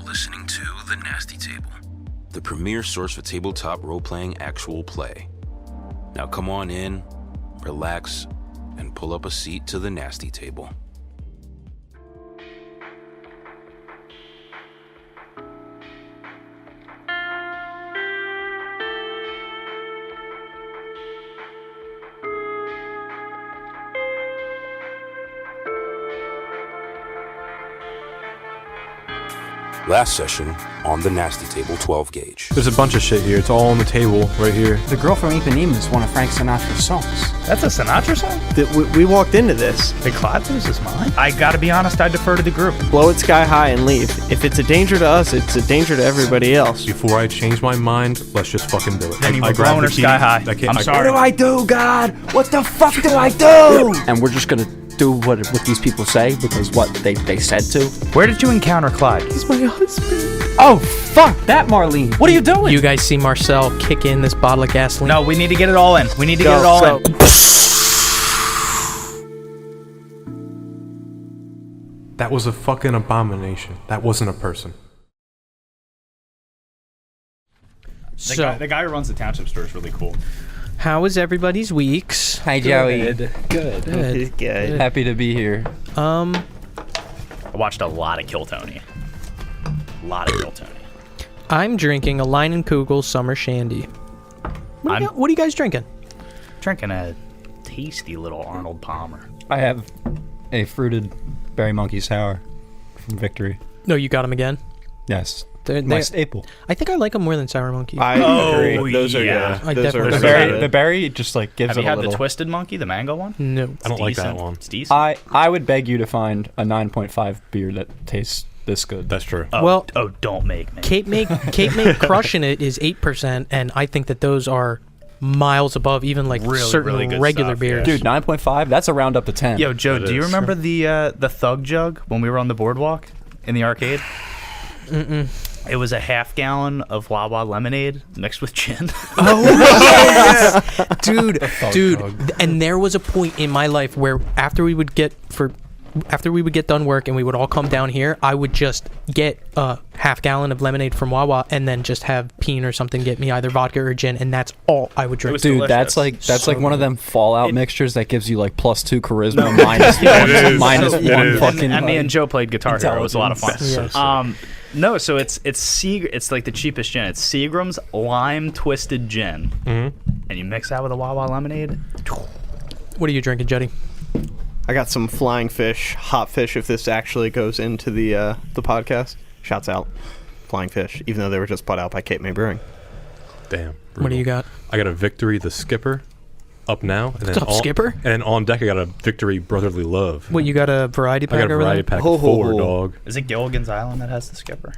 listening to The Nasty Table, the premier source for tabletop role-playing actual play. Now come on in, relax, and pull up a seat to The Nasty Table. Last session on the Nasty Table 12 gauge. There's a bunch of shit here. It's all on the table right here. The Girl from Ipanema is one of Frank Sinatra's songs. That's a Sinatra song? We walked into this. The Clyde Blues is mine. I gotta be honest, I defer to the group. Blow it sky high and leave. If it's a danger to us, it's a danger to everybody else. Before I change my mind, let's just fucking do it. Then you were blowing her sky high. I'm sorry. What do I do, God? What the fuck do I do? And we're just gonna do what these people say because what they said to. Where did you encounter Clyde? He's my husband. Oh, fuck that, Marlene. What are you doing? You guys see Marcel kick in this bottle of gasoline? No, we need to get it all in. We need to get it all in. That was a fucking abomination. That wasn't a person. The guy who runs the township store is really cool. How was everybody's weeks? Hi, Joey. Good. Happy to be here. I watched a lot of Kill Tony. I'm drinking a Line & Kugel Summer Shandy. What are you guys drinking? Drinking a tasty little Arnold Palmer. I have a fruited berry monkey sour from Victory. No, you got them again? Yes. They're staple. I think I like them more than Sour Monkey. I agree. Those are yeah. good. I Those definitely- are The berry just like gives Have it you a had little. the Twisted Monkey, the mango one? No. I don't like that one. It's decent. I would beg you to find a 9.5 beer that tastes this good. That's true. Well, don't make me. Cape May crushing it is 8%, and I think that those are miles above even like Really, certain really good regular stuff, beers. Dude, 9.5? That's a round up to 10. Yo, Joe, That do you is. remember the Thug Jug when we were on the boardwalk in the arcade? Mm-mm. It was a half gallon of Wawa lemonade mixed with gin. Oh yes, dude. Jug. And there was a point in my life where after we would get done work and we would all come down here, I would just get a half gallon of lemonade from Wawa and then just have Peen or something get me either vodka or gin, and that's all I would drink. Dude, delicious. that's like one of them Fallout mixtures that gives you like +2 charisma, is. minus It one is. fucking. And me and Joe played Guitar Hero. It was a lot of fun. Yes. No, so it's like the cheapest gin. It's Seagram's lime twisted gin, and you mix that with a Wawa lemonade. What are you drinking, Juddy? I got some flying fish, hot fish. If this actually goes into the podcast, shouts out, flying fish. Even though they were just put out by Cape May Brewing. Damn. What do you got? I got a Victory the Skipper up now. And What's up, Skipper? And then on deck, I got a Victory Brotherly Love. What, you got a variety I pack got a over variety there? pack of 4, dog. Is it Gilligan's Island that has the Skipper?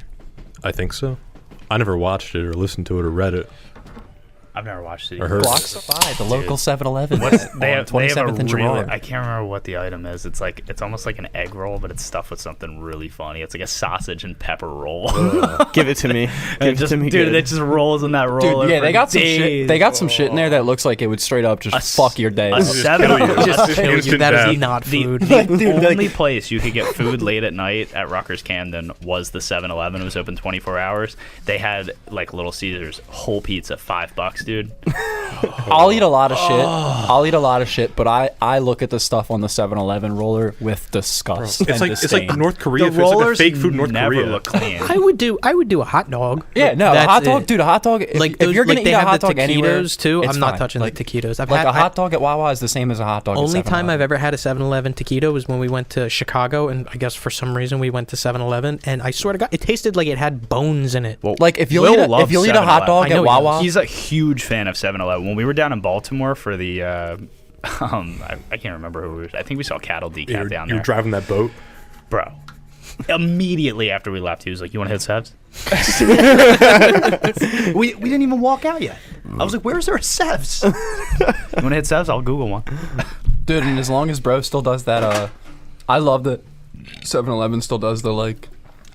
I think so. I never watched it or listened to it or read it. I've never watched it. Or heard Blocks by the local 7-Eleven. They have a 27th and really, Gerard. I can't remember what the item is. It's almost like an egg roll, but it's stuffed with something really funny. It's like a sausage and pepper roll. Give it to me. Give it to me. Dude, good. it just rolls in that roll. Dude, yeah, for they got some days. shit. They got some shit in there that looks like it would straight up just fuck your day. A up. 7 Just kill you. Instant That death. is not food. The only place you could get food late at night at Rutgers Camden was the 7-Eleven. It was open 24 hours. They had like Little Caesars whole pizza, $5, dude. I'll eat a lot of shit. But I look at the stuff on the 7-Eleven roller with disgust. It's and like disdain. North Korea. The It's like a rollers fake food in North never Korea. look clean. I would do a hot dog. Yeah, no, a That's hot dog, it. dude. A hot dog. If Those- you're gonna they eat a have hot the dog anywhere, taquitos too. it's I'm not fine. touching like, the taquitos. I've Like had, a hot dog at Wawa is the same as a hot dog. Only at time I've 7-Eleven. ever had a 7-Eleven taquito was when we went to Chicago, and I guess for some reason we went to 7-Eleven, and I swear to God, it tasted like it had bones in it. Like if you'll Will eat a, loves if you'll eat a hot 7-Eleven. dog I know at he Wawa, He's a huge fan of 7-Eleven. When we were down in Baltimore for the, I can't remember who we were. I think we saw Cattle Decaf down You're there. driving that boat. Bro. Immediately after we left, he was like, "You want to hit Sev's?" we didn't even walk out yet. I was like, "Where's there a Sev's?" You want to hit Sev's? I'll Google one. dude. And as long as bro still does that, I love that 7-Eleven still does the like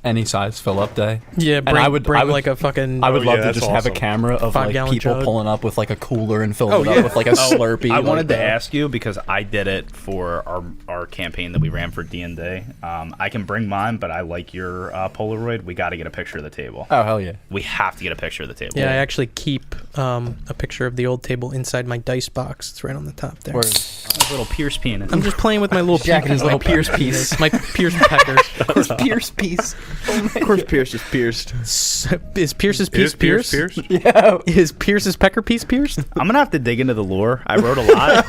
any size fill up day. Yeah, And bring, I would like a fucking. I would love to that's just have a awesome. camera of like 5-gallon people jug. pulling up with like a cooler and filling it up with like a Slurpee. I like wanted to that. ask you because I did it for our campaign that we ran for D&D. I can bring mine, but I like your Polaroid. We got to get a picture of the table. Oh hell yeah! We have to get a picture of the table. Yeah, I actually keep a picture of the old table inside my dice box. It's right on the top there. A little Pierce penis. I'm just playing with my little Jacking his little Pierce piece. My Pierce pecker. Pierce piece. Of course, Pierce is pierced. Is Pierce's piece pierced? Yeah. Is Pierce's pecker piece pierced? I'm gonna have to dig into the lore. I wrote a lot.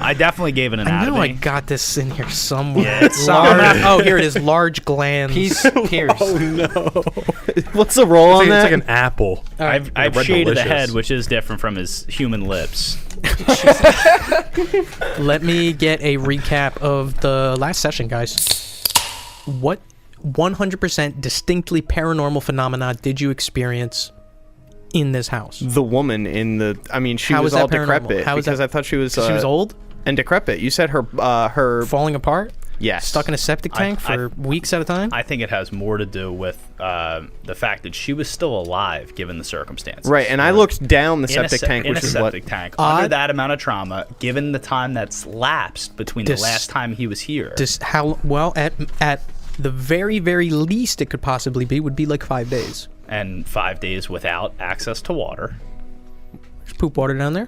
I definitely gave an I anatomy. know I got this in here somewhere. Yeah, it's large, oh, here it is. Large glands. Piece Pierce. What's the roll on It's that? like an apple. I've Red shaded the Delicious. head, which is different from his human lips. Let me get a recap of the last session, guys. What 100% distinctly paranormal phenomena did you experience in this house? The woman in the. I mean, she How was is that all paranormal? decrepit How is because that- I thought she was. She was old, and decrepit. You said her. falling apart, Yes. stuck in a septic tank for weeks at a time. I think it has more to do with the fact that she was still alive given the circumstances. Right, and I looked down the In a septic tank, in which a is what. septic tank Odd. under that amount of trauma, given the time that's lapsed between Dis- the last time he was here. Just how well at the very least it could possibly be would be like 5 days. And 5 days without access to water. There's poop water down there.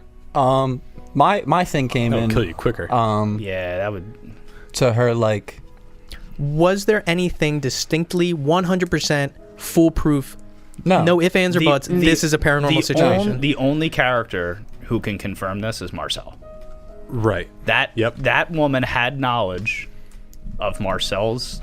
My thing came That'll in kill you quicker. Yeah, that would. to her like Was there anything distinctly 100% foolproof? No ifs, ands, or buts. This is a paranormal situation. The only character who can confirm this is Marcel. Right. That woman had knowledge of Marcel's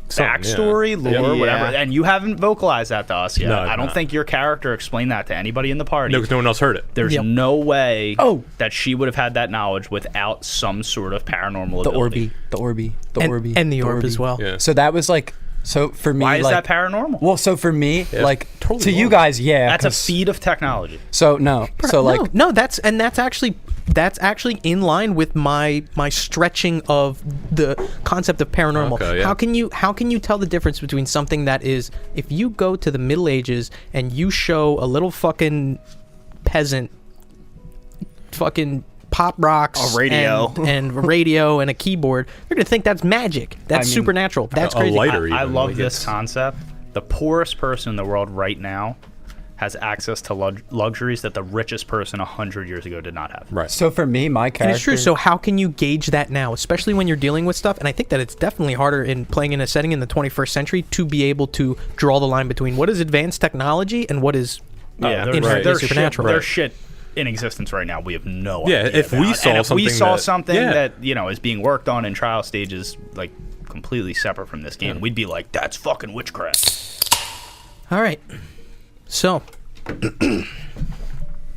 Something, backstory, yeah. lore, Yeah. whatever, and you haven't vocalized that to us yet. No, I don't no. think your character explained that to anybody in the party. No, because no one else heard it. There's Yep. no way Oh. that she would have had that knowledge without some sort of paranormal the ability. Orby, and the orb as well. Yeah. So that was like so for me. Why is like, that paranormal? Well, so for me, like totally to you wrong. guys, yeah, That's a 'cause- feat of technology. So no, so like no, that's actually in line with my stretching of the concept of paranormal. Okay, yeah. How can you tell the difference between something that is, if you go to the Middle Ages and you show a little fucking peasant fucking pop rocks, A radio. and radio and a keyboard, they're gonna think that's magic. That's I mean, supernatural. That's a crazy. lighter. I even, love like, this it's- concept. The poorest person in the world right now has access to luxuries that the richest person 100 years ago did not have. Right. so for me, my character. And it's true. So how can you gauge that now, especially when you're dealing with stuff? And I think that it's definitely harder in playing in a setting in the 21st century to be able to draw the line between what is advanced technology and what is Yeah, inherently there's supernatural. Shit, there's shit in existence right now we have no Yeah, idea if we about. saw And if we something saw that- something yeah. that is being worked on in trial stages, like completely separate from this game, we'd be like, that's fucking witchcraft. All right. So,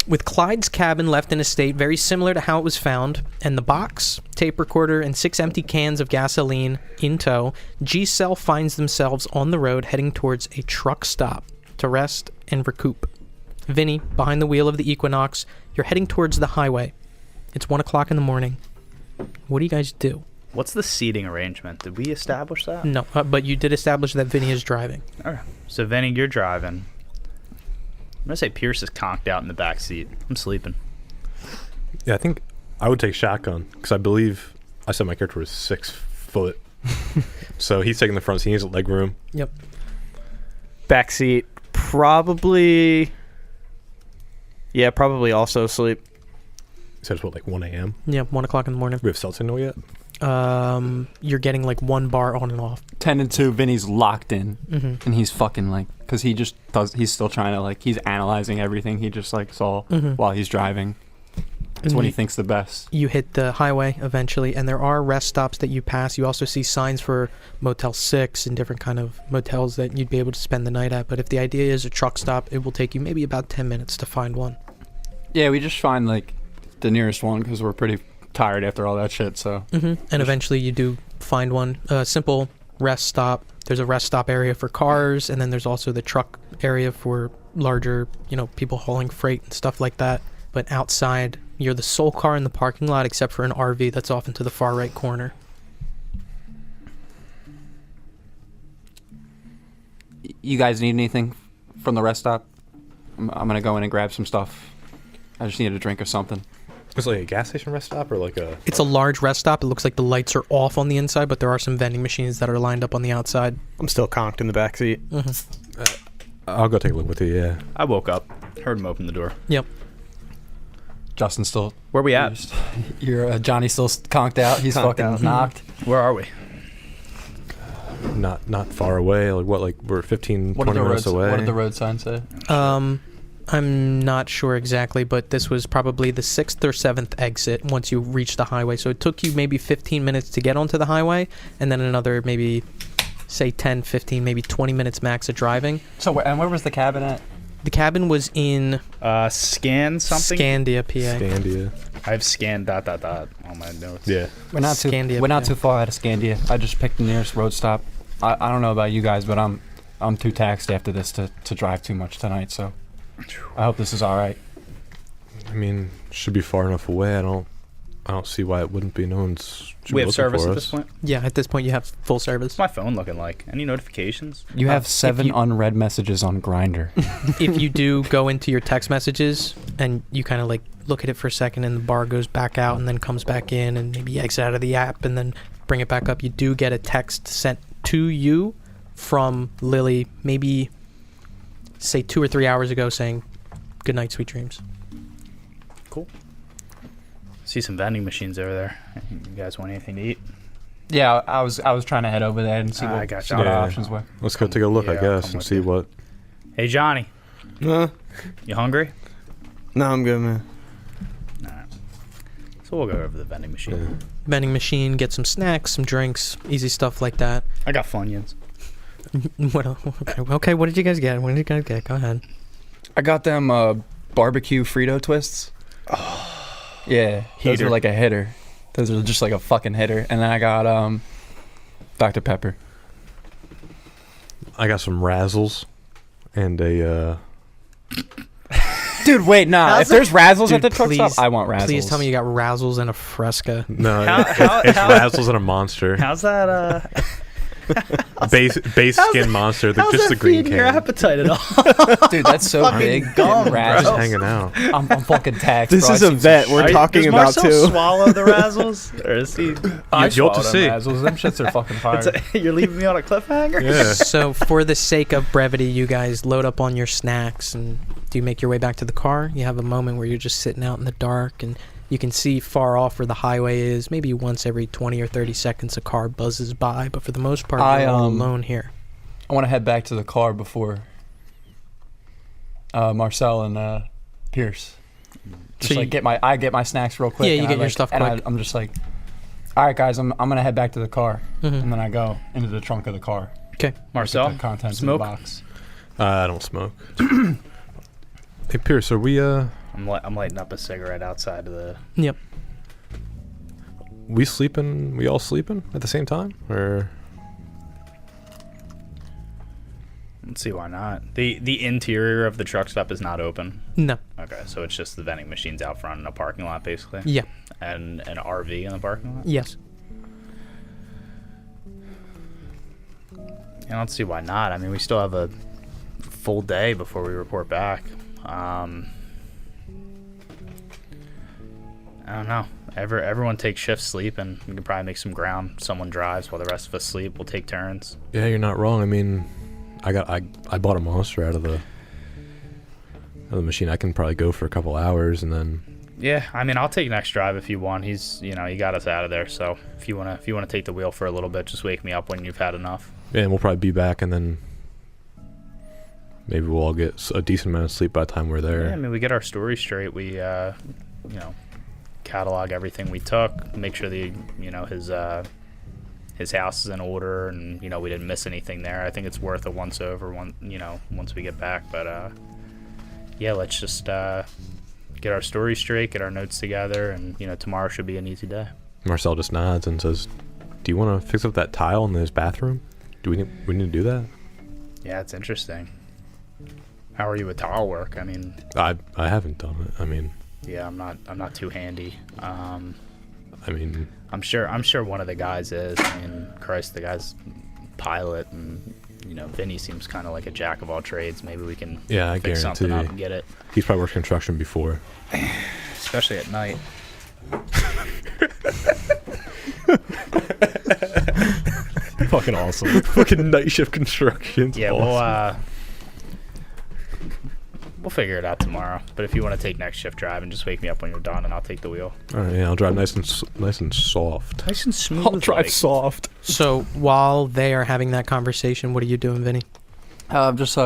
with Clyde's cabin left in a state very similar to how it was found, and the box, tape recorder, and 6 empty cans of gasoline in tow, G-Cell finds themselves on the road heading towards a truck stop to rest and recoup. Vinny, behind the wheel of the Equinox, you're heading towards the highway. It's 1 o'clock in the morning. What do you guys do? What's the seating arrangement? Did we establish that? No, but you did establish that Vinny is driving. Okay. So, Vinny, you're driving. I'm going to say Pierce is conked out in the back seat. I'm sleeping. Yeah, I think I would take shotgun because I believe I said my character was 6 foot. So he's taking the front seat. He needs leg room. Yep. Backseat, probably. Yeah, probably also asleep. He says, what, like 1 a.m.? Yeah, 1 o'clock in the morning. We have Celtic know yet? You're getting like 1 bar on and off. 10 and 2, Vinny's locked in, Mhm. and he's fucking like, because he just does. He's still trying to like, he's analyzing everything he just like saw Mhm. while he's driving. That's And what he you- thinks the best. You hit the highway eventually, and there are rest stops that you pass. You also see signs for Motel 6 and different kind of motels that you'd be able to spend the night at. But if the idea is a truck stop, it will take you maybe about 10 minutes to find one. Yeah, we just find like the nearest one because we're pretty tired after all that shit. So And eventually you do find one. A simple rest stop. There's a rest stop area for cars, and then there's also the truck area for larger, people hauling freight and stuff like that. But outside, you're the sole car in the parking lot except for an RV that's off into the far right corner. you guys need anything from the rest stop? I'm gonna go in and grab some stuff. I just needed a drink or something. It's like a gas station rest stop or like a... It's a large rest stop. It looks like the lights are off on the inside, but there are some vending machines that are lined up on the outside. I'm still conked in the back seat. I'll go take a look with you, yeah. I woke up, heard him open the door. Yep. Justin still... Where we at? You're Johnny still conked out. He's Conked fucking out. knocked. Where are we? Not far away. Like what? Like we're 15, 20 minutes away. What did the road sign say? I'm not sure exactly, but this was probably the 6th or 7th exit once you reach the highway. So it took you maybe 15 minutes to get onto the highway, and then another maybe, say 10, 15, maybe 20 minutes max of driving. So where was the cabin at? The cabin was in Scan something? Scandia, PA. Scandia. I have scanned ... on my notes. Yeah. We're not Scandia, too far out of Scandia. I just picked the nearest road stop. I don't know about you guys, but I'm too taxed after this to drive too much tonight. So I hope this is all right. I mean, should be far enough away. I don't see why it wouldn't be. No one's. We have service for at us. this point? Yeah, at this point you have full service. What's my phone looking like? Any notifications? You have if 7 you- unread messages on Grindr. If you do go into your text messages and you kind of like look at it for a second and the bar goes back out and then comes back in and maybe exit out of the app and then bring it back up, you do get a text sent to you from Lily maybe say 2 or 3 hours ago saying good night, sweet dreams. Cool. See some vending machines over there. You guys want anything to eat? Yeah, I was trying to head over there and see I what, got see you. what Yeah. options were. Let's go take a look, I Yeah, I'll guess, come and with see you. what. Hey, Johnny. No, You hungry? I'm good, man. Alright. So we'll go over the vending machine. Vending machine, get some snacks, some drinks, easy stuff like that. I got Funyuns. What else? Okay, what did you guys get? What did you guys get? Go ahead. I got them barbecue Frito twists. Yeah, those Heater. are like a hitter. Those are just like a fucking hitter. And then I got Dr. Pepper. I got some Razzles and a. Dude, wait, nah. If there's Razzles at Dude, the truck please- stop, I want Razzles. Please tell me you got Razzles and a Fresca. No, How- it's how- Razzles and a Monster. How's that, Base skin monster. Just the green can. your appetite at all? Dude, that's so big. gum, Razzles. bro. Just hanging out. I'm fucking tagged. This bro. is I a seen some vet shit. we're talking Does about Marcel too. swallow the Razzles? Or is he... You'll have to see. Razzles. Them shits are fucking fire. You're leaving me on a cliffhanger? Yeah. So for the sake of brevity, you guys load up on your snacks and do you make your way back to the car? You have a moment where you're just sitting out in the dark and you can see far off where the highway is. Maybe once every 20 or 30 seconds a car buzzes by, but for the most part, you're all alone here. I want to head back to the car before Marcel and Pierce. Just So like I get my snacks real quick. Yeah, you and get I, your like, stuff and quick. I'm just like, all right, guys, I'm gonna head back to the car, Mhm. and then I go into the trunk of the car. Okay. Marcel, The contents smoke? of the box. I don't smoke. Hey Pierce, are we I'm lighting up a cigarette outside of the... Yep. we sleeping? We all sleeping at the same time, or? Let's see, why not? The interior of the truck stop is not open. No. Okay, so it's just the vending machines out front in a parking lot, basically? Yeah. And an RV in the parking lot? Yes. Yeah, let's see why not. I mean, we still have a full day before we report back. I don't know. Everyone takes shifts sleeping. We can probably make some ground. Someone drives while the rest of us sleep. We'll take turns. Yeah, you're not wrong. I mean, I bought a Monster out of the machine. I can probably go for a couple hours and then. Yeah, I mean, I'll take next drive if you want. He's, he got us out of there. So if you wanna take the wheel for a little bit, just wake me up when you've had enough. Yeah, and we'll probably be back, and then maybe we'll all get a decent amount of sleep by the time we're there. Yeah, I mean, we get our story straight. We, catalog everything we took, make sure his house is in order, and we didn't miss anything there. I think it's worth a once over once we get back. But yeah, let's just get our story straight, get our notes together, and tomorrow should be an easy day. Marcel just nods and says, "Do you want to fix up that tile in this bathroom? Do we need to do that?" Yeah, it's interesting. How are you with tile work? I mean, I haven't done it. I mean, yeah, I'm not too handy. I mean, I'm sure one of the guys is. I mean, Christ, the guy's pilot, and Vinny seems kind of like a jack of all trades. Maybe we can I fix something up guarantee. and get it, He's probably worked construction before. especially at night. Fucking awesome. Fucking night shift construction. Yeah, awesome. we'll figure it out tomorrow. But if you want to take next shift drive and just wake me up when you're done, and I'll take the wheel. All right, yeah, I'll drive nice and soft. Nice and smooth. I'll drive soft. So while they are having that conversation, what are you doing, Vinny? Just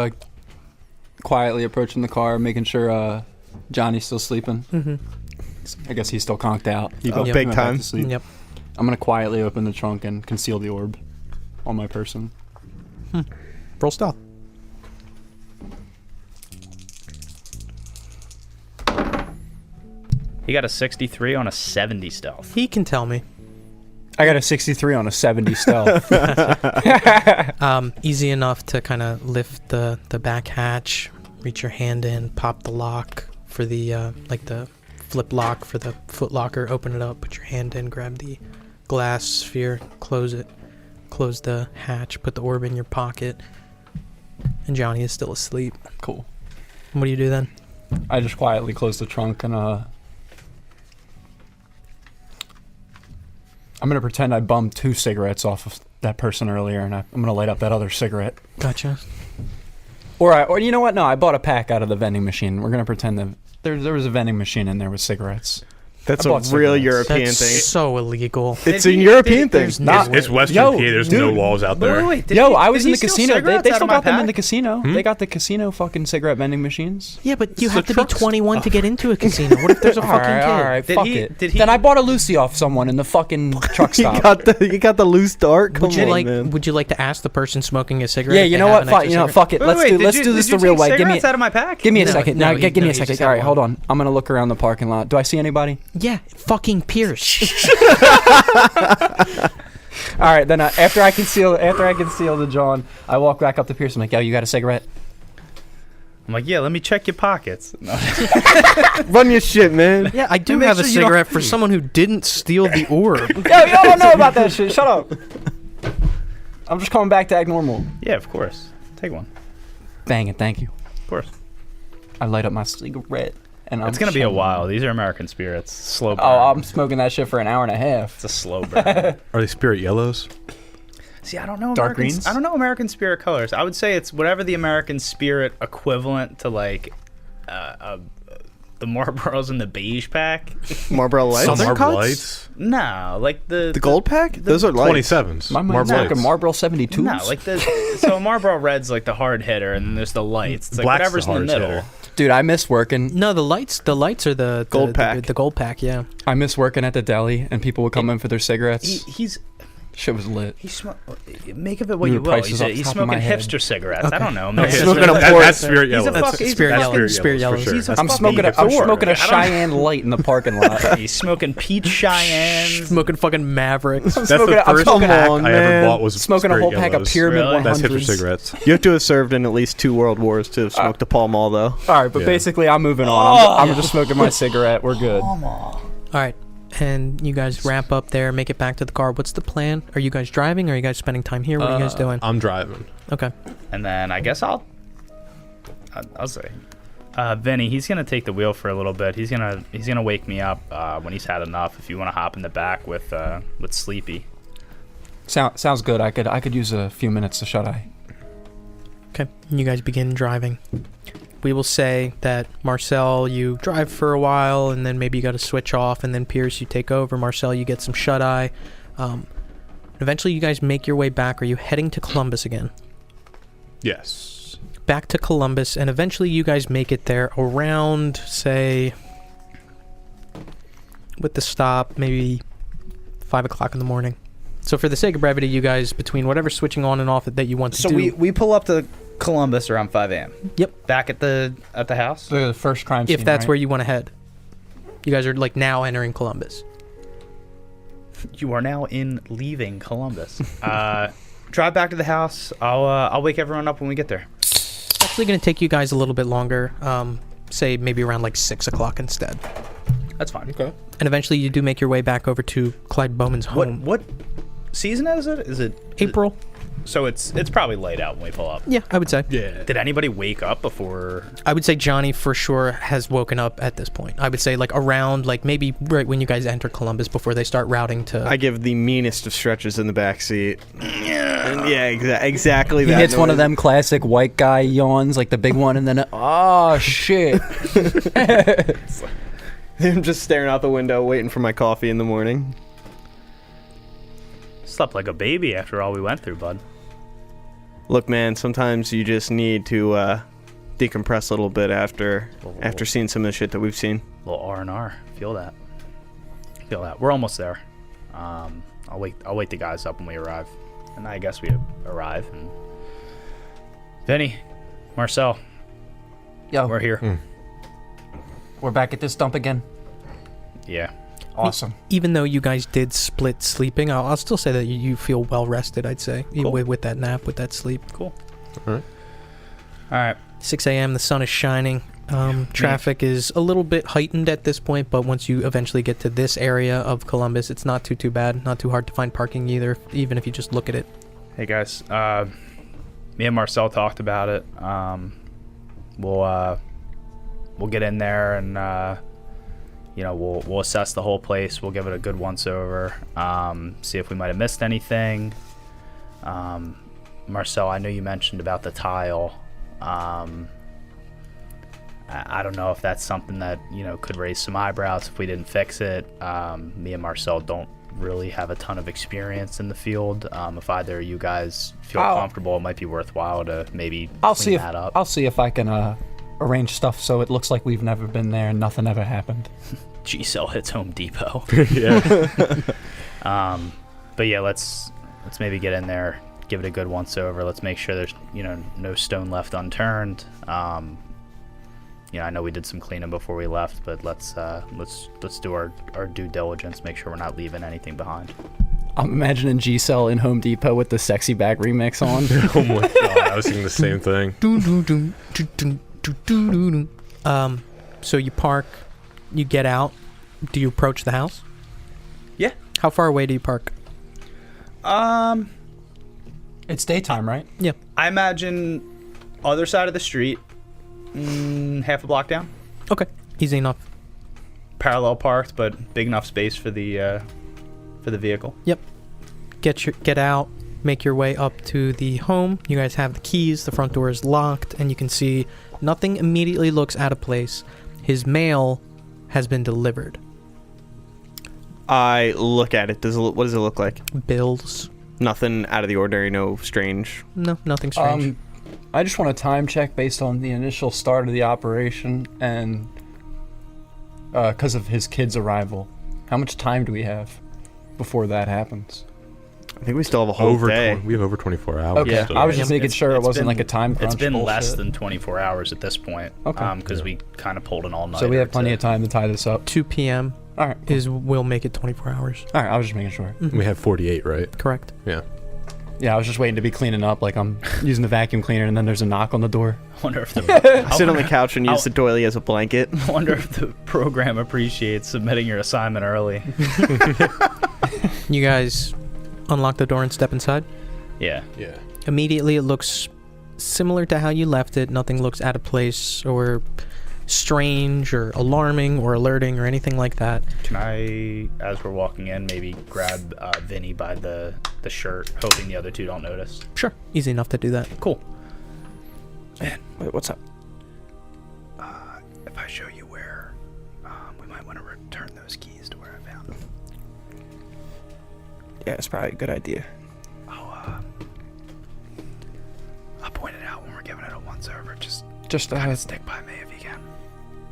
quietly approaching the car, making sure Johnny's still sleeping. Mm-hmm. I guess he's still conked out. He Oh, went big back time. to sleep. Yep. I'm gonna quietly open the trunk and conceal the orb on my person. Roll stealth. He got a 63 on a 70 stealth. He can tell me. I got a 63 on a 70 stealth. Easy enough to kind of lift the back hatch, reach your hand in, pop the lock for the the flip lock for the foot locker, open it up, put your hand in, grab the glass sphere, close it, close the hatch, put the orb in your pocket, and Johnny is still asleep. Cool. What do you do then? I just quietly close the trunk and I'm gonna pretend I bummed 2 cigarettes off of that person earlier, and I'm gonna light up that other cigarette. Gotcha. Or you know what? No, I bought a pack out of the vending machine. We're gonna pretend that there was a vending machine in there with cigarettes. That's I a bought real cigarettes. European That's thing. so illegal. It's a European thing. there's Not, It's Western Yo, PA. There's dude. no laws out there. Yo, I was in the casino. They still got them in the casino. They got the casino fucking cigarette vending machines. Yeah, but you So have to be trucks- 21 to get into a casino. What if there's a fucking kid? All right, Did fuck he- it. did he- Then I bought a Lucy off someone in the fucking truck you stop. got the loose dart. Come Would you on, like? man. Would you like to ask the person smoking a cigarette? Yeah, if you they know have what? an extra Fuck cigarette? it. Let's do this the real way. Give me out of my pack. give me a No, second. no, No, give me you a second. just All have right, one. hold on. I'm gonna look around the parking lot. Do I see anybody? Yeah, fucking Pierce. All right, then after I conceal the John, I walk back up to Pierce. I'm like, yo, you got a cigarette? I'm like, yeah, let me check your pockets. No. Run your shit, man. Yeah, I do make have a sure you don't- cigarette for someone who didn't steal the orb. Yo, y'all don't know about that shit. Shut up. I'm just coming back to act normal. Yeah, of course. Take one. Bang it, thank you. Of course. I light up my cigarette, and It's gonna be a while. These are American spirits. Slow burn. Oh, I'm smoking that shit for an hour and a half. It's a slow burn. Are they spirit yellows? See, I don't know. Dark American- greens? I don't know American spirit colors. I would say it's whatever the American spirit equivalent to like the Marlboros in the beige pack. Marlboro Lights. Southern Marble Cuts? Lights? No, like the The gold pack? Those are lights. 27s. My Marble mind's like a Lights. Marlboro 72s. No, like the so Marlboro Red's like the hard hitter, and then there's the lights. It's like Black's whatever's the in the hardest middle. hitter. Dude, I miss working. No, the lights are the Gold pack. The gold pack, yeah. I miss working at the deli, and people would come in for their cigarettes. He's Shit was lit. make of it what Knew you the will. prices He's, off the he's top of my smoking head. hipster cigarettes. I Okay. don't know, man. Okay. Smoking a That- Porsche. that's spirit He's a yellows. fuck- he's a Spirit fucking- yellows. Spirit yellows. For He's sure. a I'm fucking smoking a Thor. Cheyenne Light in the parking lot. He's smoking peach Cheyennes. Smoking fucking Mavericks. That's smoking the I'm first smoking pack on, I ever man. bought was Smoking a spirit whole pack of yellows. Pyramid Really? 100s. That's hipster cigarettes. You have to have served in at least 2 world wars to have smoked a Pall Mall, though. All right, but Yeah. basically, I'm moving on. I'm just smoking my cigarette. We're good. All right. And you guys wrap up there, make it back to the car. What's the plan? Are you guys driving? Or are you guys spending time here? What are you guys doing? I'm driving. Okay. And then I guess I'll say, Vinny, he's gonna take the wheel for a little bit. He's gonna wake me up when he's had enough. If you want to hop in the back with Sleepy. Sounds good. I could use a few minutes to shut eye. Okay. You guys begin driving. We will say that Marcel, you drive for a while, and then maybe you got to switch off, and then Pierce, you take over. Marcel, you get some shut eye. Eventually, you guys make your way back. Are you heading to Columbus again? Yes. Back to Columbus, and eventually you guys make it there around, say, with the stop, maybe 5 o'clock in the morning. So for the sake of brevity, you guys, between whatever switching on and off that you want to So do... we pull up to Columbus around 5 a.m. Yep. Back at the house. The first crime scene. If that's right? where you want to head. You guys are, like, now entering Columbus. You are now leaving Columbus. Drive back to the house. I'll wake everyone up when we get there. It's actually going to take you guys a little bit longer. Say maybe around like 6 o'clock instead. That's fine. Okay. And eventually you do make your way back over to Clyde Bowman's home. What season is it? Is it April. So it's probably laid out when we pull up. Yeah, I would say. Yeah. Did anybody wake up before? I would say Johnny for sure has woken up at this point. I would say like around like maybe right when you guys enter Columbus before they start routing to. I give the meanest of stretches in the back seat. Yeah, exactly. He that hits one noise. of them classic white guy yawns, like the big one, and then oh shit. I'm just staring out the window, waiting for my coffee in the morning. Slept like a baby after all we went through, bud. Look, man, sometimes you just need to decompress a little bit after seeing some of the shit that we've seen. Little R&R. Feel that. We're almost there. I'll wake the guys up when we arrive. And I guess we arrive. And Vinny, Marcel, Yo, we're here. we're back at this dump again. Yeah. Awesome. Even though you guys did split sleeping, I'll still say that you feel well rested. I'd say Cool. with that nap, with that sleep. Cool. All right. 6 a.m. The sun is shining. Traffic is a little bit heightened at this point, but once you eventually get to this area of Columbus, it's not too bad. Not too hard to find parking either, even if you just look at it. Hey, guys. Me and Marcel talked about it. We'll get in there and... we'll assess the whole place. We'll give it a good once-over, see if we might have missed anything. Marcel, I know you mentioned about the tile. I don't know if that's something that, could raise some eyebrows if we didn't fix it. Me and Marcel don't really have a ton of experience in the field. If either of you guys feel comfortable, it might be worthwhile to maybe clean that up. I'll see if I can arrange stuff so it looks like we've never been there and nothing ever happened. G-Cell hits Home Depot. Yeah. But yeah, let's maybe get in there, give it a good once over. Let's make sure there's no stone left unturned. I know we did some cleaning before we left, but let's do our due diligence, make sure we're not leaving anything behind. I'm imagining G-Cell in Home Depot with the Sexy Back remix on. Oh my god, I was thinking the same thing. So you park, you get out. Do you approach the house? Yeah. How far away do you park? It's daytime, right? Yeah. I imagine other side of the street, half a block down. Okay. Easy enough. Parallel parked, but big enough space for the vehicle. Yep. Get out. Make your way up to the home. You guys have the keys. The front door is locked, and you can see nothing immediately looks out of place. His mail has been delivered. I look at it. What does it look like? Bills. Nothing out of the ordinary. No strange. No, nothing strange. I just want a time check based on the initial start of the operation and because of his kid's arrival. How much time do we have before that happens? I think we still have a whole day. We have over 24 hours. Okay, Yeah. I was just making sure it It's wasn't been- like a time crunch. It's been less bullshit. than 24 hours at this point. Okay. Because we kind of pulled an all-nighter. So we have plenty of time to tie this up. 2 p.m. All right. will make it 24 hours. All right. I was just making sure. We have 48, right? Correct. Yeah. Yeah, I was just waiting to be cleaning up, like I'm using the vacuum cleaner, and then there's a knock on the door. I wonder if the I sit on the couch and use the doily as a blanket. I wonder if the program appreciates submitting your assignment early. You guys unlock the door and step inside. Yeah. Yeah. Immediately, it looks similar to how you left it. Nothing looks out of place or strange or alarming or alerting or anything like that. Can I, as we're walking in, maybe grab Vinny by the shirt, hoping the other two don't notice? Sure. Easy enough to do that. Cool. Wait, what's up? If I show you where, we might want to return those keys to where I found them. Yeah, it's probably a good idea. I'll point it out when we're giving it a once-over. Just Just stick by me if you can.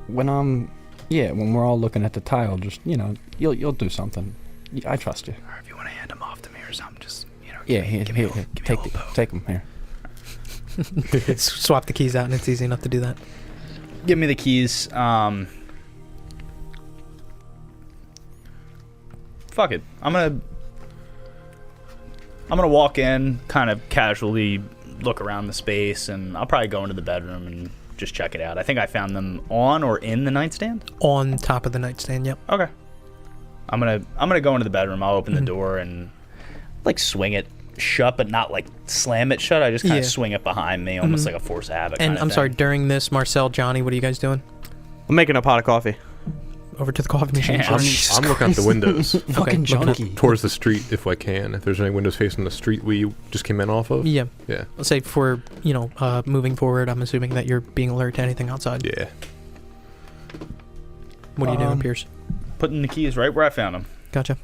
when we're all looking at the tile, just you'll do something. I trust you. Or if you want to hand them off to me or something, just, Yeah, here, take them here. Swap the keys out, and it's easy enough to do that. Give me the keys. Fuck it. I'm gonna walk in, kind of casually look around the space, and I'll probably go into the bedroom and just check it out. I think I found them on or in the nightstand. On top of the nightstand, yep. Okay. I'm gonna go into the bedroom. I'll open the door and swing it shut, but not like slam it shut. I just kind of Yeah. swing it behind me, almost like a Force of Habit. And kinda I'm sorry, thing. during this, Marcel, Johnny, what are you guys doing? I'm making a pot of coffee. Over to the coffee machine. Damn. I'm looking out the windows Fucking looking at- junkie. towards the street if I can. If there's any windows facing the street we just came in off of. Yeah. Yeah. Let's say for, moving forward, I'm assuming that you're being alert to anything outside. Yeah. What are you doing, Pierce? Putting the keys right where I found them. Gotcha.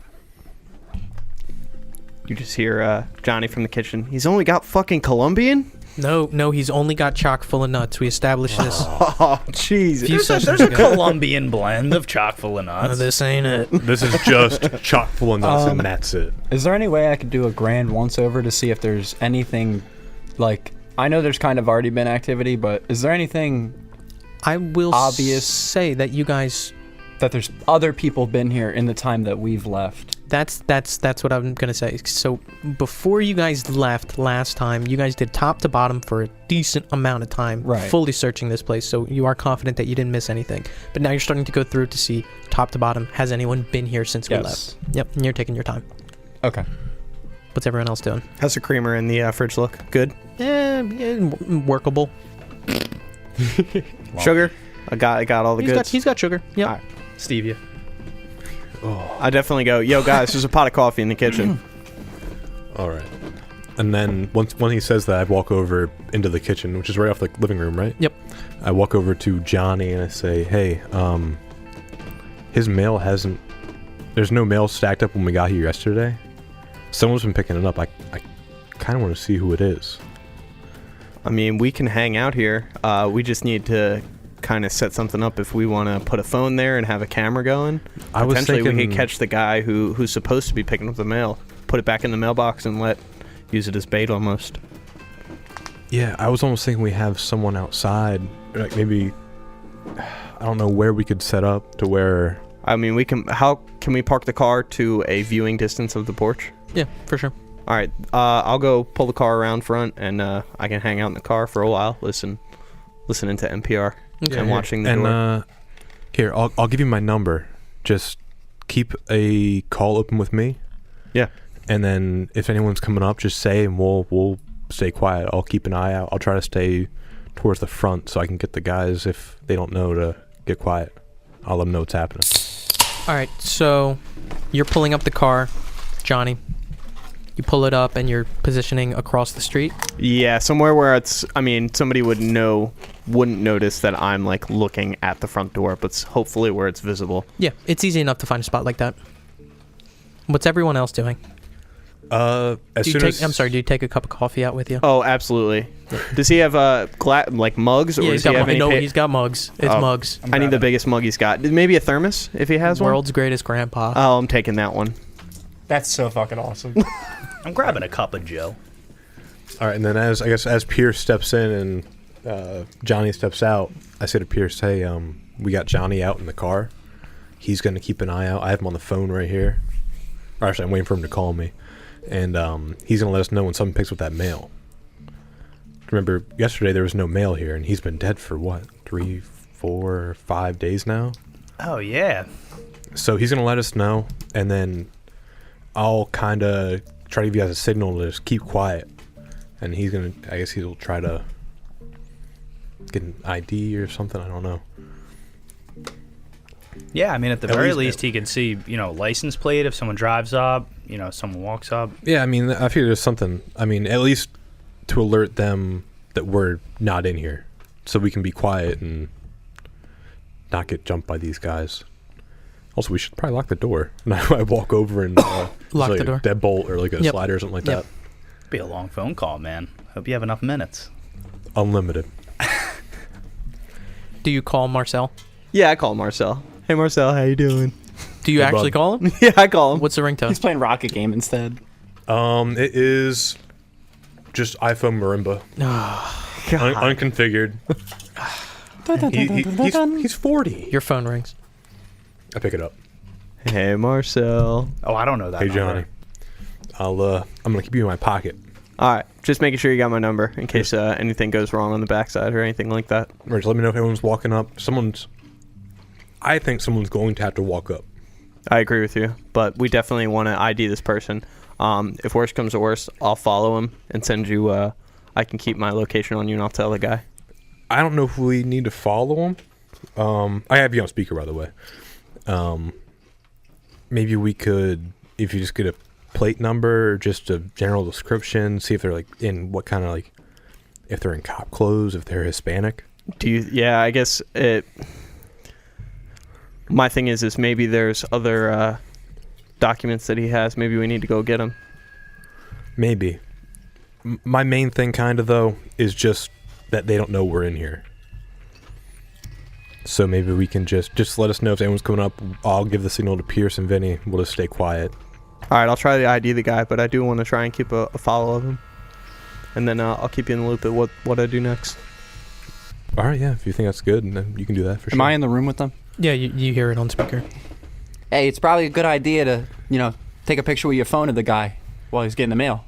You just hear Johnny from the kitchen. He's only got fucking Colombian? No, he's only got chock full of nuts. We established this. Oh, Jesus. Few There's sessions a ago. Colombian blend of chock full of nuts. This ain't it. This is just chock full of nuts and that's it. Is there any way I could do a grand once over to see if there's anything, like, I know there's kind of already been activity, but is there anything I will Obvious. say that you guys. that there's other people been here in the time that we've left? That's what I'm gonna say. So before you guys left last time, you guys did top to bottom for a decent amount of time, Right. fully searching this place. So you are confident that you didn't miss anything. But now you're starting to go through to see top to bottom. Has anyone been here since we Yes. left? Yep. And you're taking your time. Okay. What's everyone else doing? How's the creamer in the fridge look? Good? Workable. Sugar? I got all the goods. He's got sugar. Yep. Alright. Stevia. I definitely go, yo, guys, there's a pot of coffee in the kitchen. All right. And then when he says that, I walk over into the kitchen, which is right off the living room, right? Yep. I walk over to Johnny and I say, hey, his mail hasn't... There's no mail stacked up when we got here yesterday. Someone's been picking it up. I kind of want to see who it is. I mean, we can hang out here. We just need to kind of set something up if we want to put a phone there and have a camera going. I was Potentially, thinking... we could catch the guy who's supposed to be picking up the mail, put it back in the mailbox, and use it as bait almost. Yeah, I was almost thinking we have someone outside. Like maybe... I don't know where we could set up to where... I mean, how can we park the car to a viewing distance of the porch? Yeah, for sure. All right, I'll go pull the car around front, and I can hang out in the car for a while, listening to NPR and watching the door. Here, I'll give you my number. Just keep a call open with me. Yeah. And then if anyone's coming up, just say, and we'll stay quiet. I'll keep an eye out. I'll try to stay towards the front so I can get the guys, if they don't know, to get quiet. I'll let them know what's happening. All right, so you're pulling up the car, Johnny. You pull it up and you're positioning across the street. Yeah, somewhere where somebody wouldn't notice that I'm like looking at the front door, but hopefully where it's visible. Yeah, it's easy enough to find a spot like that. What's everyone else doing? Do Do you take a cup of coffee out with you? Oh, absolutely. Does he have mugs, or Yeah, does he have any? he's got mugs. It's Oh. mugs. I need the biggest mug he's got. Maybe a thermos if he has one. World's greatest grandpa. Oh, I'm taking that one. That's so fucking awesome. I'm grabbing a cup of Joe. All right, and then as Pierce steps in and Johnny steps out, I say to Pierce, hey, we got Johnny out in the car. He's going to keep an eye out. I have him on the phone right here. Or actually, I'm waiting for him to call me. And he's going to let us know when someone picks up that mail. Remember, yesterday there was no mail here, and he's been dead for, 3, 4, 5 days now? Oh, yeah. So he's going to let us know, and then I'll kind of try to give you guys a signal to just keep quiet. And he'll try to get an ID or something, I don't know. Yeah, I mean, at the At very least- least, he can see, license plate if someone drives up, someone walks up. Yeah, I mean, I figure there's something, at least to alert them that we're not in here, so we can be quiet and not get jumped by these guys. Also, we should probably lock the door. And I walk over and Lock like the door. a deadbolt or like a Yep. slider or something like Yep. that. Be a long phone call, man. Hope you have enough minutes. Unlimited. Do you call Marcel? Yeah, I call Marcel. Hey, Marcel, how you doing? Do you Hey, actually bud. call him? Yeah, I call him. What's the ringtone? He's playing Rocket Game instead. It is just iPhone marimba. Unconfigured. He's 40. Your phone rings. I pick it up. Hey, Marcel. Oh, I don't know that. Hey, number. Johnny. I'm gonna keep you in my pocket. All right, just making sure you got my number in case anything goes wrong on the backside or anything like that. Or just let me know if anyone's walking up. I think someone's going to have to walk up. I agree with you, but we definitely want to ID this person. If worst comes to worst, I'll follow him and send you. I can keep my location on you, and I'll tell the guy. I don't know if we need to follow him. I have you on speaker, by the way. Maybe we could, if you just get a plate number, or just a general description, see if they're like in what kind of like, if they're in cop clothes, if they're Hispanic. Yeah, I guess it. My thing is maybe there's other documents that he has. Maybe we need to go get them. Maybe. My main thing, kind of though, is just that they don't know we're in here. So maybe we can just let us know if anyone's coming up. I'll give the signal to Pierce and Vinny. We'll just stay quiet. All right, I'll try to ID the guy, but I do want to try and keep a follow of him. And then I'll keep you in the loop at what I do next. All right, yeah. If you think that's good, then you can do that for sure. Am I in the room with them? Yeah, you hear it on speaker. Hey, it's probably a good idea to, take a picture with your phone of the guy while he's getting the mail.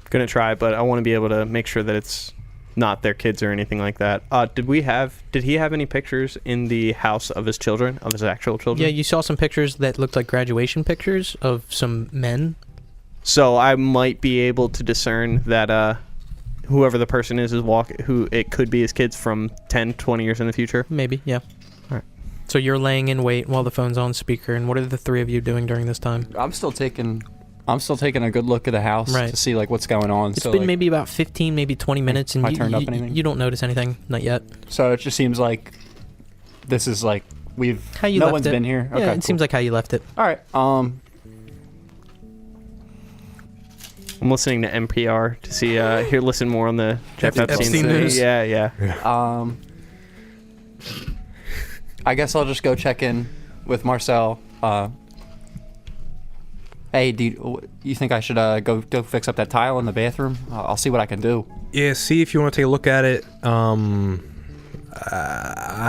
Gonna try, but I want to be able to make sure that it's not their kids or anything like that. Did he have any pictures in the house of his children, of his actual children? Yeah, you saw some pictures that looked like graduation pictures of some men. So I might be able to discern that whoever the person is who it could be his kids from 10, 20 years in the future. Maybe, yeah. All right. So you're laying in wait while the phone's on speaker, and what are the three of you doing during this time? I'm still taking a good look at the house to see like what's going on. It's been maybe about 15, maybe 20 minutes, and I turned up anything? You don't notice anything, not yet. So it just seems like this is like how you no left one's it. been here. Yeah, Okay, it cool. seems like how you left it. All right. I'm listening to NPR to see listen more on the Jeff Epstein Epstein news. Yeah. I guess I'll just go check in with Marcel. Hey, you think I should go fix up that tile in the bathroom? I'll see what I can do. Yeah, see if you want to take a look at it. I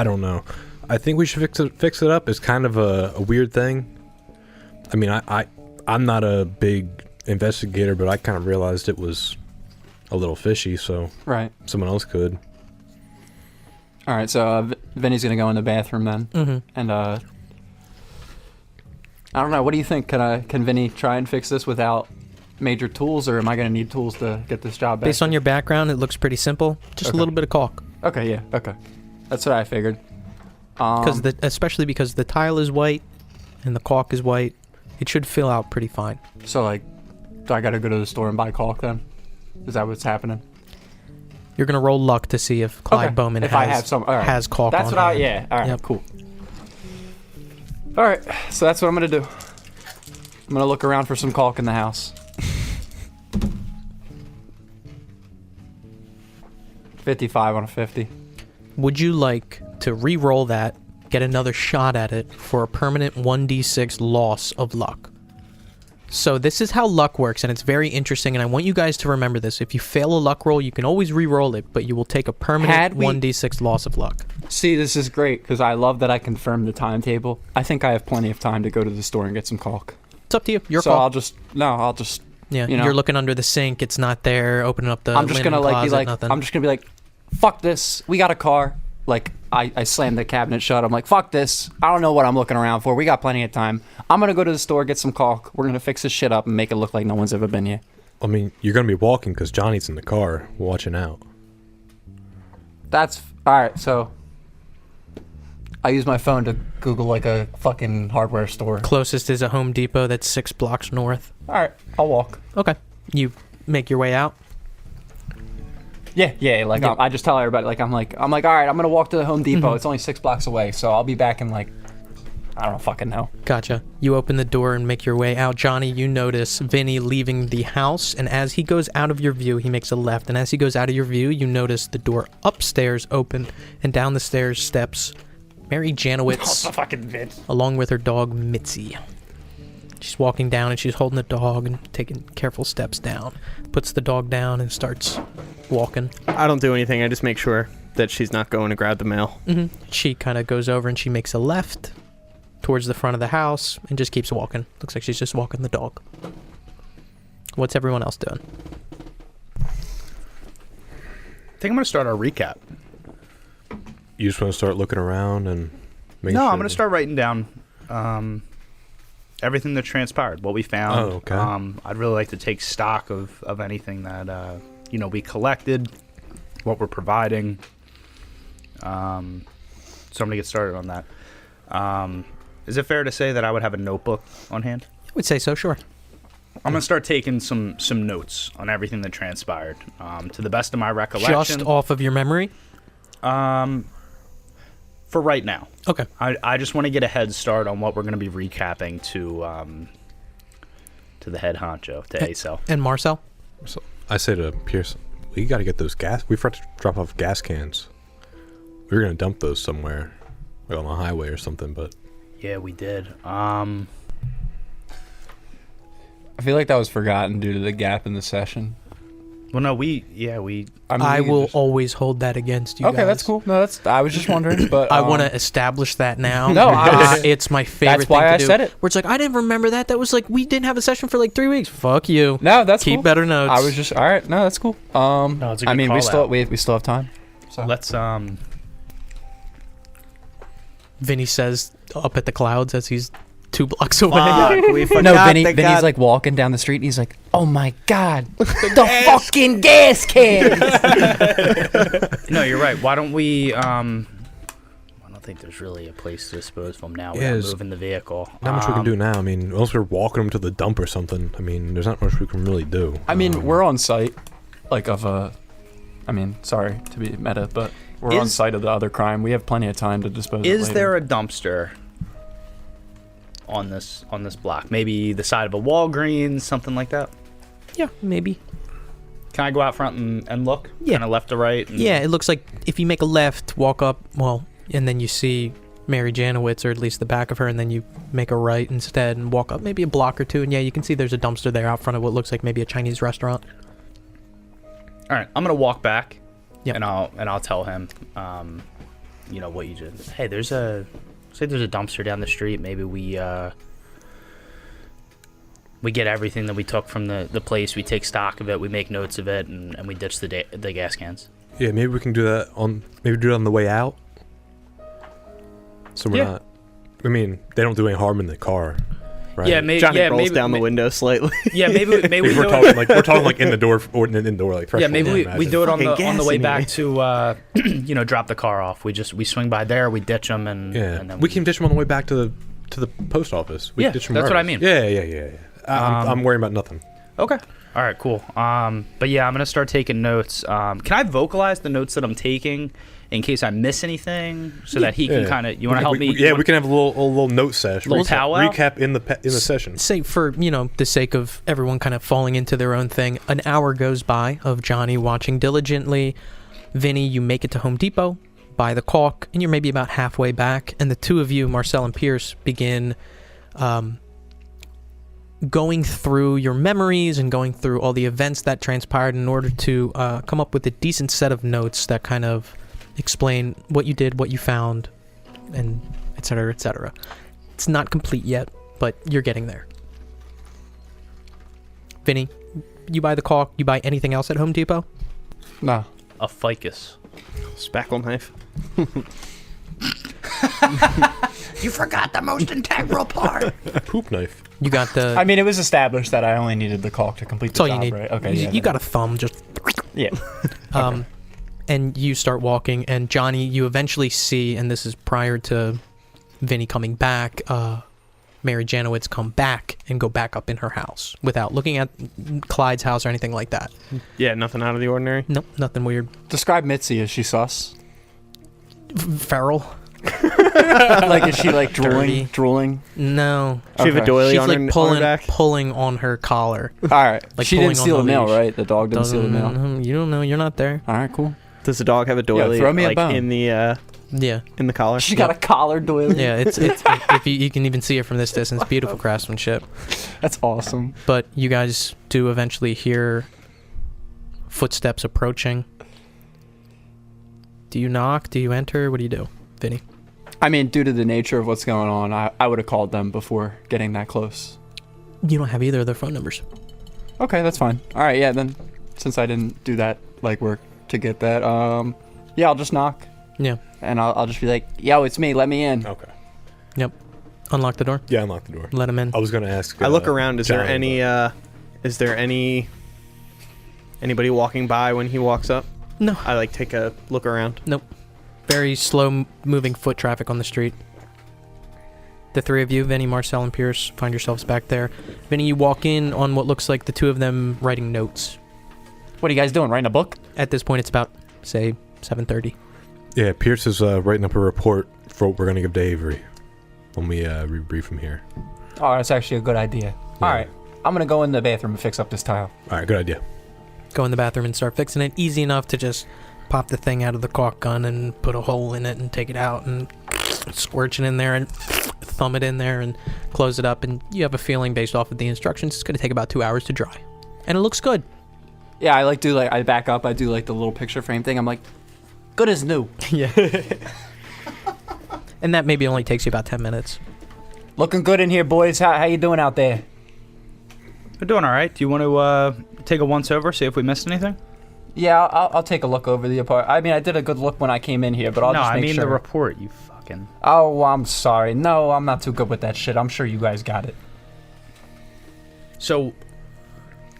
don't know. I think we should fix it up. It's kind of a weird thing. I mean, I'm not a big investigator, but I kind of realized it was a little fishy, so right. Someone else could. All right, so Vinny's gonna go in the bathroom then, and I don't know. What do you think? Can Vinny try and fix this without major tools, or am I gonna need tools to get this job back? Based on your background, it looks pretty simple. Just a little bit of caulk. Okay, yeah, okay. That's what I figured. Especially because the tile is white and the caulk is white, it should fill out pretty fine. So, like, do I gotta go to the store and buy caulk then? Is that what's happening? You're gonna roll luck to see if Clyde Bowman has caulk that's on what hand. yeah. All right, Yep. cool. All right, so that's what I'm gonna do. I'm gonna look around for some caulk in the house. 55 on a 50. Would you like to re-roll that, get another shot at it for a permanent 1d6 loss of luck? So this is how luck works, and it's very interesting, and I want you guys to remember this. If you fail a luck roll, you can always re-roll it, but you will take a permanent 1d6 loss of luck. See, this is great, because I love that I confirmed the timetable. I think I have plenty of time to go to the store and get some caulk. It's up to you. Your so call. I'll just Yeah, you're looking under the sink, it's not there, opening up the I'm just linen gonna closet, be like, nothing. I'm just gonna be like, fuck this, we got a car. Like, I slammed the cabinet shut. I'm like, fuck this. I don't know what I'm looking around for. We got plenty of time. I'm going to go to the store, get some caulk. We're going to fix this shit up and make it look like no one's ever been here. I mean, you're going to be walking because Johnny's in the car watching out. That's... Alright, so... I use my phone to Google, like, a fucking hardware store. Closest is a Home Depot that's 6 blocks north. Alright, I'll walk. Okay. You make your way out? Yeah, like, Yeah. I just tell everybody, like, I'm like, all right, I'm going to walk to the Home Depot. It's only 6 blocks away, so I'll be back in, like, I don't fucking know. Gotcha. You open the door and make your way out. Johnny, you notice Vinny leaving the house, and as he goes out of your view, he makes a left, and as he goes out of your view, you notice the door upstairs open, and down the stairs steps Mary Janowitz, along with her dog, Mitzi. She's walking down, and she's holding the dog and taking careful steps down. Puts the dog down and starts walking. I don't do anything. I just make sure that she's not going to grab the mail. She kind of goes over and she makes a left towards the front of the house and just keeps walking. Looks like she's just walking the dog. What's everyone else doing? I think I'm going to start our recap. You just want to start looking around and making No, sure I'm going to start writing down everything that transpired, what we found. Oh, okay. I'd really like to take stock of anything that we collected, what we're providing. So I'm gonna get started on that. Is it fair to say that I would have a notebook on hand? I would say so, sure. I'm gonna start taking some notes on everything that transpired, to the best of my recollection. Just off of your memory? For right now. Okay. I just want to get a head start on what we're gonna be recapping to the head honcho, to ASO. And Marcel? So I say to Pierce, we got to get those gas. We forgot to drop off gas cans. We were gonna dump those somewhere, like on the highway or something. But Yeah, we did. I feel like that was forgotten due to the gap in the session. Well, no, we. I will always hold that against you Okay, guys. that's cool. No, I was just wondering, but I want to establish that now. No, it's my favorite that's why thing to I do. said it. Where it's like, I didn't remember that. That was like, we didn't have a session for like 3 weeks. Fuck you. No, that's Keep cool. better notes. I was just all right. No, that's cool. No, it's a good I mean, we call still out. we still have time. So Let's Vinny says up at the clouds as he's 2 blocks away. no, Vinny's like walking down the street and he's like, "Oh my god, the fucking gas can!" No, you're right. Why don't we? I don't think there's really a place to dispose of them now without Yes. moving the vehicle. not much we can do now. I mean, unless we're walking them to the dump or something. I mean, there's not much we can really do. I mean, we're on site, like of a. I mean, sorry to be meta, but we're on site of the other crime. We have plenty of time to dispose. Is of it there later. a dumpster on this block? Maybe the side of a Walgreens, something like that. Yeah, maybe. Can I go out front and look? Yeah. Kind of left to right. And Yeah, it looks like if you make a left, walk up, and then you see Mary Janowitz, or at least the back of her, and then you make a right instead and walk up maybe a block or two, and yeah, you can see there's a dumpster there out front of what looks like maybe a Chinese restaurant. All right, I'm gonna walk back, Yep. and I'll tell him, what you did. Hey, there's a dumpster down the street. Maybe we get everything that we took from the place. We take stock of it. We make notes of it, and we ditch the gas cans. Yeah, maybe we can do that on the way out. So we're not. I mean, they don't do any harm in the car, right? Yeah, maybe. Johnny Yeah, rolls maybe, down the window slightly. Yeah, maybe we we're do talking it. like in the door or in the door like Yeah, threshold. maybe we imagine. do it on Fucking the way gas back to drop the car off. We swing by there, we ditch them, and then we can ditch them on the way back to the post office. We Yeah, ditch them that's what wherever. I mean. Yeah. I'm worrying about nothing. Okay. All right, cool. But yeah, I'm gonna start taking notes. Can I vocalize the notes that I'm taking in case I miss anything, so that he can kind of? You want to help me? We can have a little note session. Little powwow? Recap in the session. Say for the sake of everyone kind of falling into their own thing, an hour goes by of Johnny watching diligently. Vinny, you make it to Home Depot, buy the caulk, and you're maybe about halfway back, and the two of you, Marcel and Pierce, begin going through your memories and going through all the events that transpired in order to come up with a decent set of notes that kind of explain what you did, what you found, and et cetera, et cetera. It's not complete yet, but you're getting there. Vinny, you buy the caulk, you buy anything else at Home Depot? No. A ficus. Spackle knife. You forgot the most integral part. Poop knife. You got the... I mean, it was established that I only needed the caulk to complete That's the all job, you need. right? Okay. You, yeah, you got a thumb, just... Yeah. And you start walking, and Johnny, you eventually see, and this is prior to Vinny coming back, Mary Janowitz come back and go back up in her house without looking at Clyde's house or anything like that. Yeah, nothing out of the ordinary. Nope, nothing weird. Describe Mitzi. Is she sus? Feral? Like, is she like Dirty. drooling? No. She have a Okay. doily She's on like her pulling back. pulling on her collar. All right. Like she pulling didn't on steal the the mail, leash. right? The dog didn't steal the mail. You don't know. You're not there. All right, cool. Does the dog have a doily? throw me a like bone. in the Yeah. in the collar. She got a collar doily. Yeah, it's if you can even see it from this distance, beautiful craftsmanship. That's awesome. But you guys do eventually hear footsteps approaching. Do you knock? Do you enter? What do you do, Vinny? I mean, due to the nature of what's going on, I would have called them before getting that close. You don't have either of their phone numbers. Okay, that's fine. All right, yeah, then since I didn't do that legwork to get that, yeah, I'll just knock. Yeah. And I'll just be like, yo, it's me, let me in. Okay. Yep. Unlock the door. Yeah, unlock the door. Let him in. I was going to ask. I look around. Is there Johnny, any anybody walking by when he walks up? No. I like take a look around. Nope. Very slow moving foot traffic on the street. The three of you, Vinny, Marcel, and Pierce, find yourselves back there. Vinny, you walk in on what looks like the two of them writing notes. What are you guys doing? Writing a book? At this point, it's about, say, 7:30. Yeah, Pierce is writing up a report for what we're going to give to Avery when we rebrief him here. Oh, that's actually a good idea. Yeah. All right. I'm going to go in the bathroom and fix up this tile. All right, good idea. Go in the bathroom and start fixing it. Easy enough to just pop the thing out of the caulk gun and put a hole in it and take it out and squirt it in there and thumb it in there and close it up. And you have a feeling based off of the instructions it's going to take about 2 hours to dry. And it looks good. Yeah, I back up. I do like the little picture frame thing. I'm like, good as new. Yeah. And that maybe only takes you about 10 minutes. Looking good in here, boys. How you doing out there? We're doing all right. Do you want to take a once over, see if we missed anything? Yeah, I'll take a look over the apartment. I mean, I did a good look when I came in here, but I'll just make sure. the report, you fucking... Oh, I'm sorry. No, I'm not too good with that shit. I'm sure you guys got it. So,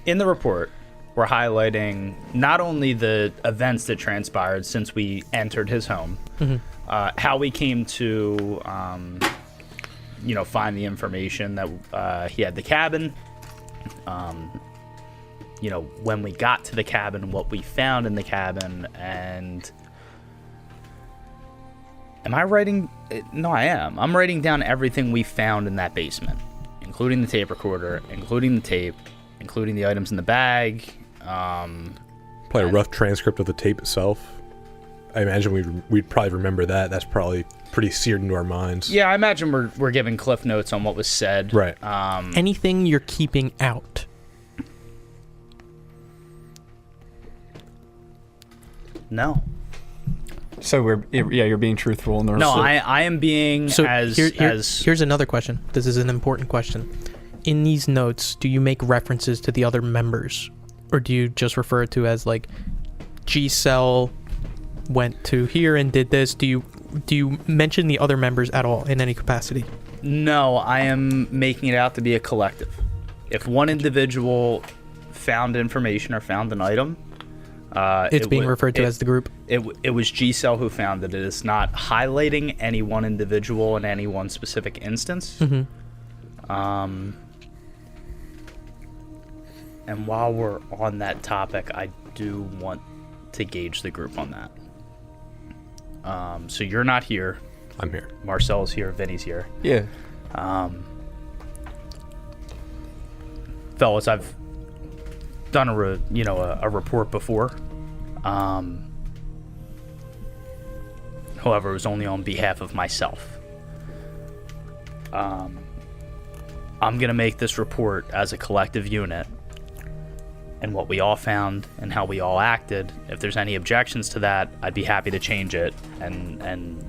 in the report, we're highlighting not only the events that transpired since we entered his home, how we came to, find the information that he had the cabin, when we got to the cabin, what we found in the cabin, and... Am I writing... No, I am. I'm writing down everything we found in that basement, including the tape recorder, including the tape, including the items in the bag. Probably a rough transcript of the tape itself. I imagine we'd probably remember that. That's probably pretty seared into our minds. Yeah, I imagine we're giving cliff notes on what was said. Right. Anything you're keeping out. No. So you're being truthful in the No, report. I am being So as... here's another question. This is an important question. In these notes, do you make references to the other members? Or do you just refer to as like G-Cell went to here and did this? Do you mention the other members at all in any capacity? No, I am making it out to be a collective. If one individual found information or found an item... it's being referred to as the group? It was G-Cell who found it. It is not highlighting any one individual in any one specific instance. Mm-hmm. And while we're on that topic, I do want to gauge the group on that. So you're not here. I'm here. Marcel's here. Vinny's here. Yeah. Fellas, I've done a report before. However, it was only on behalf of myself. I'm gonna make this report as a collective unit, and what we all found and how we all acted. If there's any objections to that, I'd be happy to change it and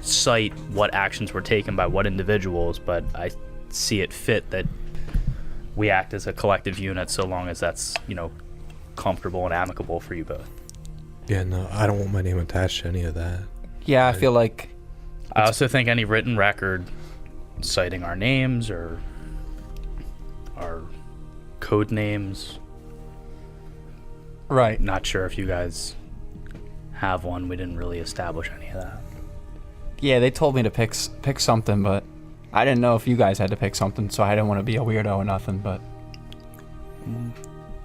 cite what actions were taken by what individuals, but I see it fit that we act as a collective unit so long as that's, comfortable and amicable for you both. Yeah, no, I don't want my name attached to any of that. Yeah, I feel like... I also think any written record citing our names or our code names. Right. Not sure if you guys have one. We didn't really establish any of that. Yeah, they told me to pick something, but I didn't know if you guys had to pick something, so I didn't want to be a weirdo or nothing, but...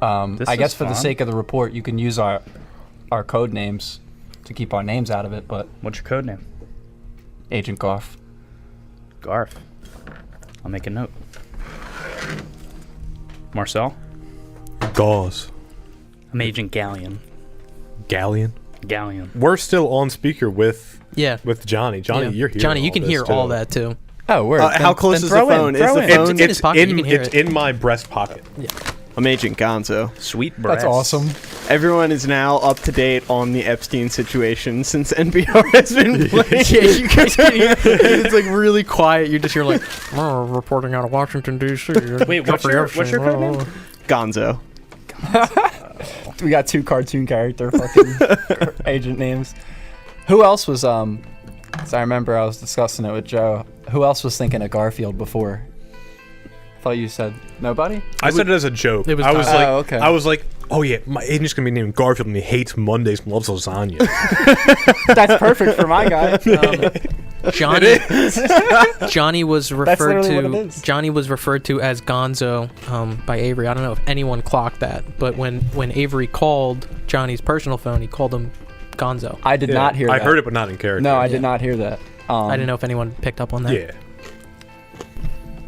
I guess for the sake of the report, you can use our code names to keep our names out of it, but... What's your code name? Agent Garf. Garf. I'll make a note. Marcel? Gauze. I'm Agent Galleon. Galleon? Galleon. We're still on speaker with Johnny. Johnny, Yeah. you're here. Johnny, you can hear all that too. Oh, word. How close is the phone? Is the phone? in his pocket, you can hear It's it. in my breast pocket. Yeah. I'm Agent Gonzo. Sweet breath. That's awesome. Everyone is now up to date on the Epstein situation since NPR has been playing. Yeah, you guys can hear it's like really quiet. You just hear like reporting out of Washington D.C. Wait, what's your code name? Gonzo. We got two cartoon character fucking agent names. Who else was so I remember I was discussing it with Joe. Who else was thinking of Garfield before? Thought you said nobody. I said it as a joke. It was I was Tyler. like, Oh, okay. I was like, oh yeah, my agent's gonna be named Garfield, and he hates Mondays and loves lasagna. That's perfect for my guy. Johnny was referred literally what it to. is. Johnny was referred to as Gonzo by Avery. I don't know if anyone clocked that, but when Avery called Johnny's personal phone, he called him Gonzo. I did not hear that. I heard it, but not in character. No, I Yeah. did not hear that. I didn't know if anyone picked up on that. Yeah.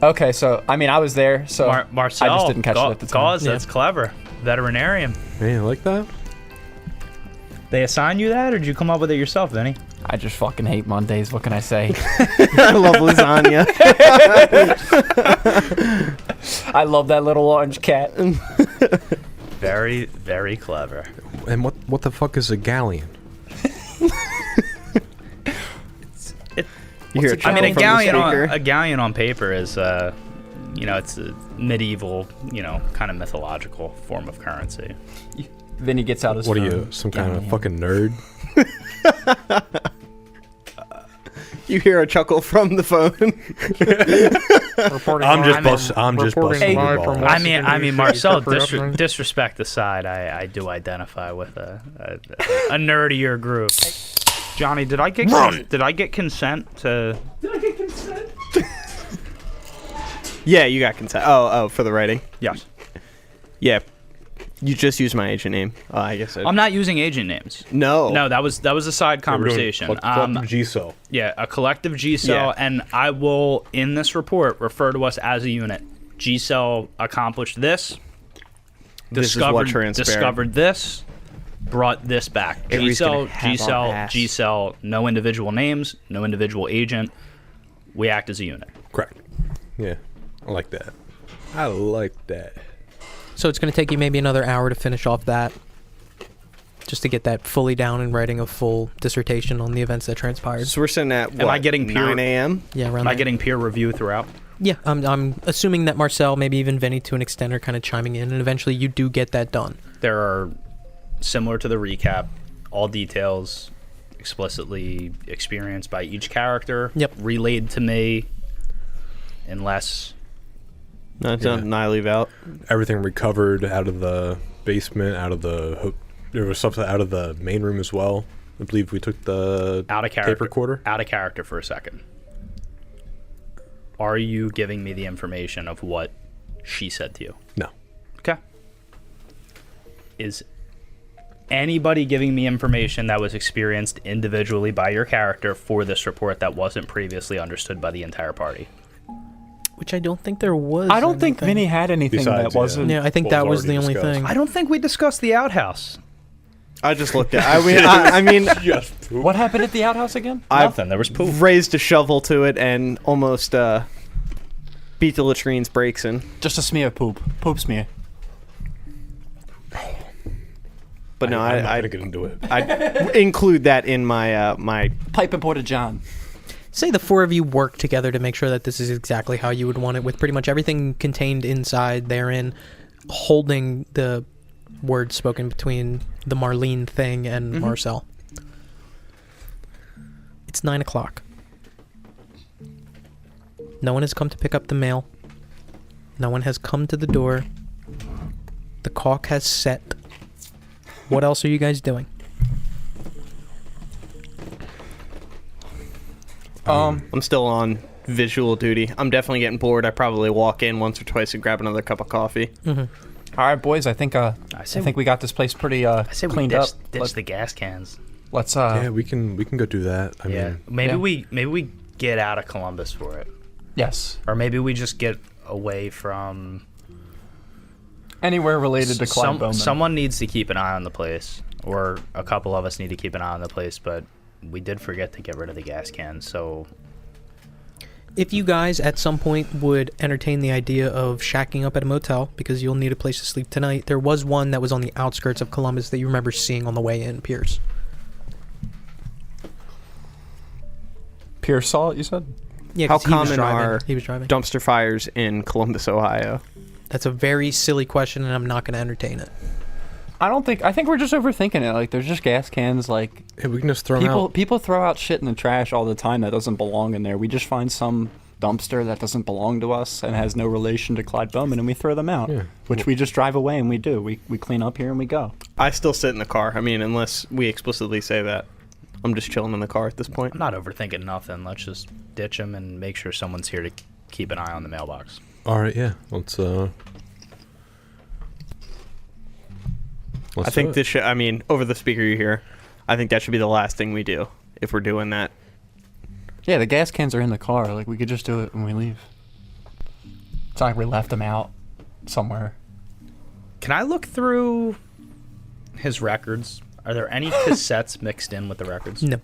Okay, so I mean, I was there, so Marcel, I just didn't catch it at the time. Gauze, that's clever. Veterinarian. Man, you like that? They assign you that, or did you come up with it yourself, Vinny? I just fucking hate Mondays. What can I say? I love lasagna. I love that little orange cat. Very, very clever. And what the fuck is a galleon? You hear a I mean, chuckle from the speaker. a galleon on paper is, it's a medieval, kind of mythological form of currency. Then he gets out his What are phone. you, some kind of Yeah. fucking nerd? You hear a chuckle from the phone. I'm just busting live your from balls. I mean, Marcel, Production. disrespect aside, I do identify with a nerdier group. Johnny, did I get consent to? Yeah, you got consent. Oh, for the writing. Yes. Yeah, you just used my agent name. I guess. I'm not using agent names. No. No, that was a side conversation. G-cell. Yeah, a collective G cell, Yeah. and I will in this report refer to us as a unit. G cell accomplished this. This is what transpired. Discovered this. Brought this back. G Avery's cell, gonna have G cell, our ass. G cell. No individual names. No individual agent. We act as a unit. Correct. Yeah, I like that. I like that. So it's going to take you maybe another hour to finish off that, just to get that fully down and writing a full dissertation on the events that transpired. So we're sitting at what? Am I getting peer- 9 a.m.? Yeah, around Am I there. getting peer review throughout? Yeah, I'm assuming that Marcel, maybe even Vinny to an extent, are kind of chiming in, and eventually you do get that done. There are, similar to the recap, all details explicitly experienced by each character. Yep. Relayed to me, unless No, nothing I leave out. Everything recovered out of the basement, out of the... There was something out of the main room as well. I believe we took the out of tape character. recorder. Out of character for a second. Are you giving me the information of what she said to you? No. Okay. Is anybody giving me information that was experienced individually by your character for this report that wasn't previously understood by the entire party? Which I don't think there was. I don't think anything. Vinny had anything Besides, that wasn't. Yeah, I think What that was was the already only discussed. thing. I don't think we discussed the outhouse. I just looked at. I mean, What happened at the outhouse again? Nothing. There was poop. raised a shovel to it and almost beat the latrine's brakes in. Just a smear of poop. Poop smear. But no, I'm not I gonna get into it. I include that in my my. Pipe and Porta John. Say the four of you work together to make sure that this is exactly how you would want it, with pretty much everything contained inside therein, holding the words spoken between the Marlene thing and Marcel. It's 9 o'clock. No one has come to pick up the mail. No one has come to the door. The caulk has set. What else are you guys doing? I'm still on visual duty. I'm definitely getting bored. I probably walk in once or twice and grab another cup of coffee. All right, boys. I think we got this place pretty cleaned up. Ditch the gas cans. Let's Yeah, we can go do that. I Yeah. mean, Maybe we get out of Columbus for it, yes. or maybe we just get away from. Anywhere related to Clyde Bowman. Someone needs to keep an eye on the place, or a couple of us need to keep an eye on the place, but we did forget to get rid of the gas cans, so If you guys at some point would entertain the idea of shacking up at a motel, because you'll need a place to sleep tonight, there was one that was on the outskirts of Columbus that you remember seeing on the way in, Pierce. Pierce saw it, you said? Yeah, How 'cause he was common driving. are He was driving. dumpster fires in Columbus, Ohio? That's a very silly question, and I'm not going to entertain it. I think we're just overthinking it. Like, there's just gas cans. Like, Yeah, we can just throw them out. people throw out shit in the trash all the time that doesn't belong in there. We just find some dumpster that doesn't belong to us and has no relation to Clyde Bowman, and we throw them out. Yeah. Which we just drive away, and we do. We clean up here and we go. I still sit in the car. I mean, unless we explicitly say that. I'm just chilling in the car at this point. I'm not overthinking nothing. Let's just ditch them and make sure someone's here to keep an eye on the mailbox. All right, yeah. Let's I think this should, I mean, over the speaker you hear, I think that should be the last thing we do if we're doing that. Yeah, the gas cans are in the car. Like, we could just do it when we leave. It's not like we left them out somewhere. Can I look through his records? Are there any cassettes mixed in with the records? No.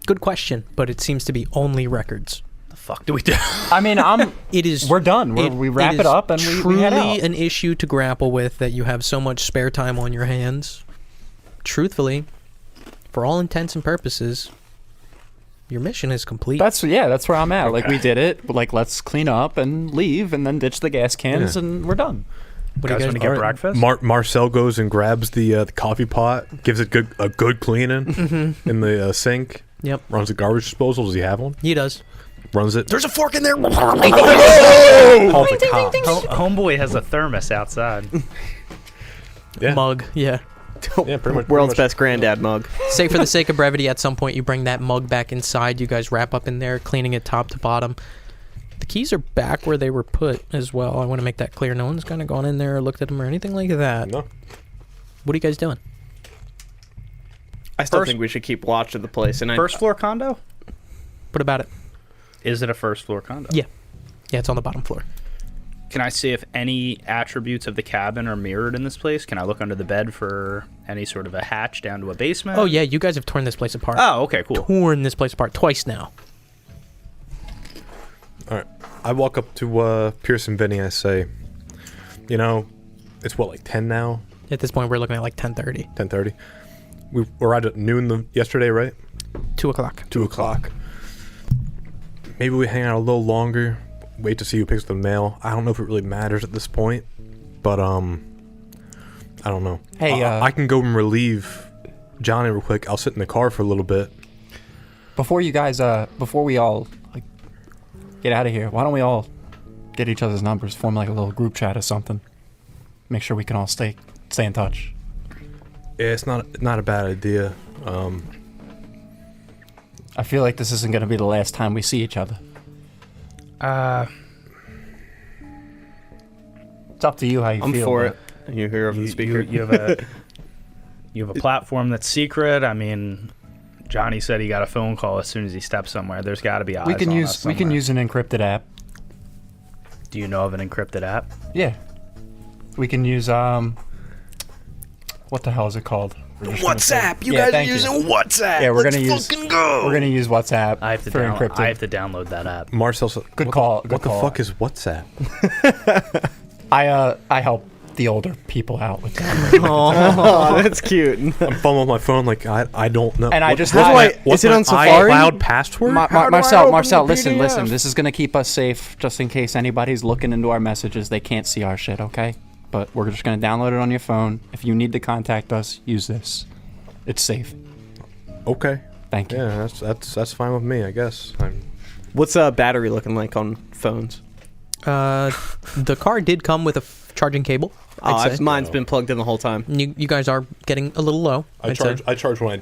Good question, but it seems to be only records. The fuck do we do? I mean, It is. we're done. We wrap it up and we head out. Truly an issue to grapple with that you have so much spare time on your hands. Truthfully, for all intents and purposes, your mission is complete. That's where I'm at. Like, we did it. Like, let's clean up and leave and then ditch the gas cans and we're done. What do you guys guys want to get breakfast? Marcel goes and grabs the coffee pot, gives it a good cleaning in the sink. Yep. Runs the garbage disposal. Does he have one? He does. Runs it. There's a fork in there. Oh! Call the cops. Homeboy has a thermos outside. Yeah. Mug, yeah. Yeah, pretty much. World's best granddad mug. Say for the sake of brevity, at some point you bring that mug back inside. You guys wrap up in there, cleaning it top to bottom. The keys are back where they were put as well. I want to make that clear. No one's kind of gone in there or looked at them or anything like that. No. What are you guys doing? I still think we should keep watch of the place. And First floor condo? What about it? Is it a first floor condo? Yeah. Yeah, it's on the bottom floor. Can I see if any attributes of the cabin are mirrored in this place? Can I look under the bed for any sort of a hatch down to a basement? Oh, yeah, you guys have torn this place apart. Oh, okay, cool. Torn this place apart twice now. All right. I walk up to Pierce and Vinny. I say, you know, it's what, like 10 now? At this point, we're looking at like 10:30. 10:30. We arrived at noon yesterday, right? 2 o'clock. 2 o'clock. Maybe we hang out a little longer. Wait to see who picks up the mail. I don't know if it really matters at this point, but I don't know. Hey, I can go and relieve Johnny real quick. I'll sit in the car for a little bit. Before we all like get out of here, why don't we all get each other's numbers, form like a little group chat or something? Make sure we can all stay in touch. Yeah, it's not a bad idea. I feel like this isn't going to be the last time we see each other. It's up to you how you I'm feel. for it. You hear over the speaker. You have a platform that's secret. I mean, Johnny said he got a phone call as soon as he stepped somewhere. There's got to be eyes We can on use us we can somewhere. use an encrypted app. Do you know of an encrypted app? Yeah. We can use what the hell is it called? WhatsApp. You guys are using WhatsApp. Yeah, we're gonna use WhatsApp I have to for encrypted. I have to download that app. Marcel's Good call. What the fuck is WhatsApp? I help the older people out with that. Oh, that's cute. I'm fumbling with my phone like I don't know. And I just what's is it my on Safari? iCloud password? Marcel, listen. This is gonna keep us safe, just in case anybody's looking into our messages. They can't see our shit, okay? But we're just gonna download it on your phone. If you need to contact us, use this. It's safe. Okay. Thank you. Yeah, that's fine with me, I guess. What's battery looking like on phones? The car did come with a charging cable. I'd say. Mine's been plugged in the whole time. You guys are getting a little low. I charge when I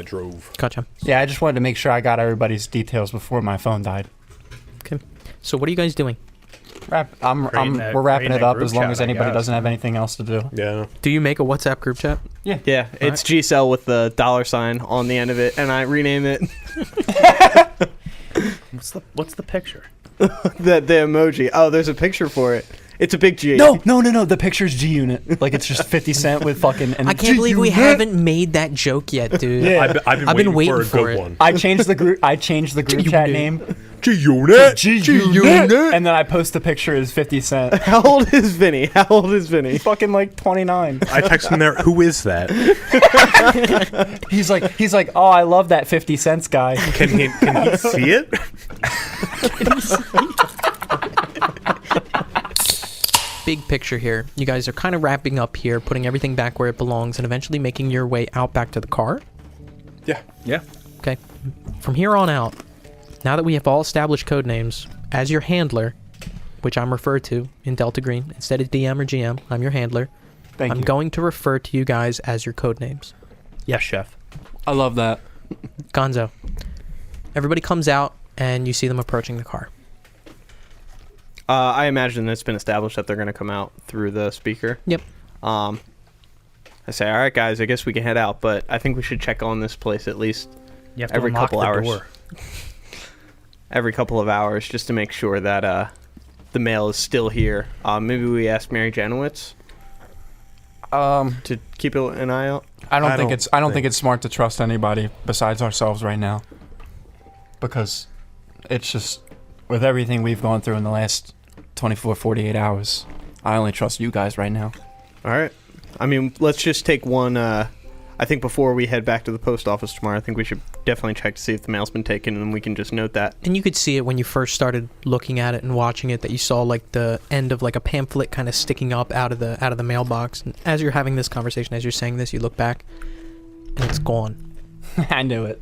drove. Gotcha. Yeah, I just wanted to make sure I got everybody's details before my phone died. Okay. So what are you guys doing? We're wrapping it up as long as anybody doesn't have anything else to do. Yeah. Do you make a WhatsApp group chat? Yeah, it's G-Cell with the $sign on the end of it, and I rename it. What's the picture? the emoji. Oh, there's a picture for it. It's a big G. No. The picture's G-Unit. Like, it's just 50 Cent with fucking... And I can't believe we haven't made that joke yet, dude. Yeah. I've been waiting for it. One. I changed the group chat name. G-Unit. And then I post the picture as 50 Cent. How old is Vinny? Fucking like 29. I text him there, who is that? He's like, oh, I love that 50 cents guy. Can he see it? big picture here. You guys are kind of wrapping up here, putting everything back where it belongs, and eventually making your way out back to the car. Yeah. Yeah. Okay. From here on out, now that we have all established code names, as your handler, which I'm referred to in Delta Green, instead of DM or GM, I'm your handler. I'm going to refer to you guys as your code names. Yes, chef. I love that. Gonzo. Everybody comes out, and you see them approaching the car. I imagine it's been established that they're going to come out through the speaker. Yep. I say, all right, guys, I guess we can head out, but I think we should check on this place at least You have to every unlock couple the hours. door. Every couple of hours, just to make sure that the mail is still here. Maybe we ask Mary Janowitz to keep an eye out. I don't think it's smart to trust anybody besides ourselves right now. Because it's just, with everything we've gone through in the last 24, 48 hours, I only trust you guys right now. All right. I mean, let's just take one. I think before we head back to the post office tomorrow, I think we should definitely check to see if the mail's been taken, and we can just note that. And you could see it when you first started looking at it and watching it, that you saw like the end of like a pamphlet kind of sticking up out of the mailbox. And as you're having this conversation, as you're saying this, you look back and it's gone. I knew it.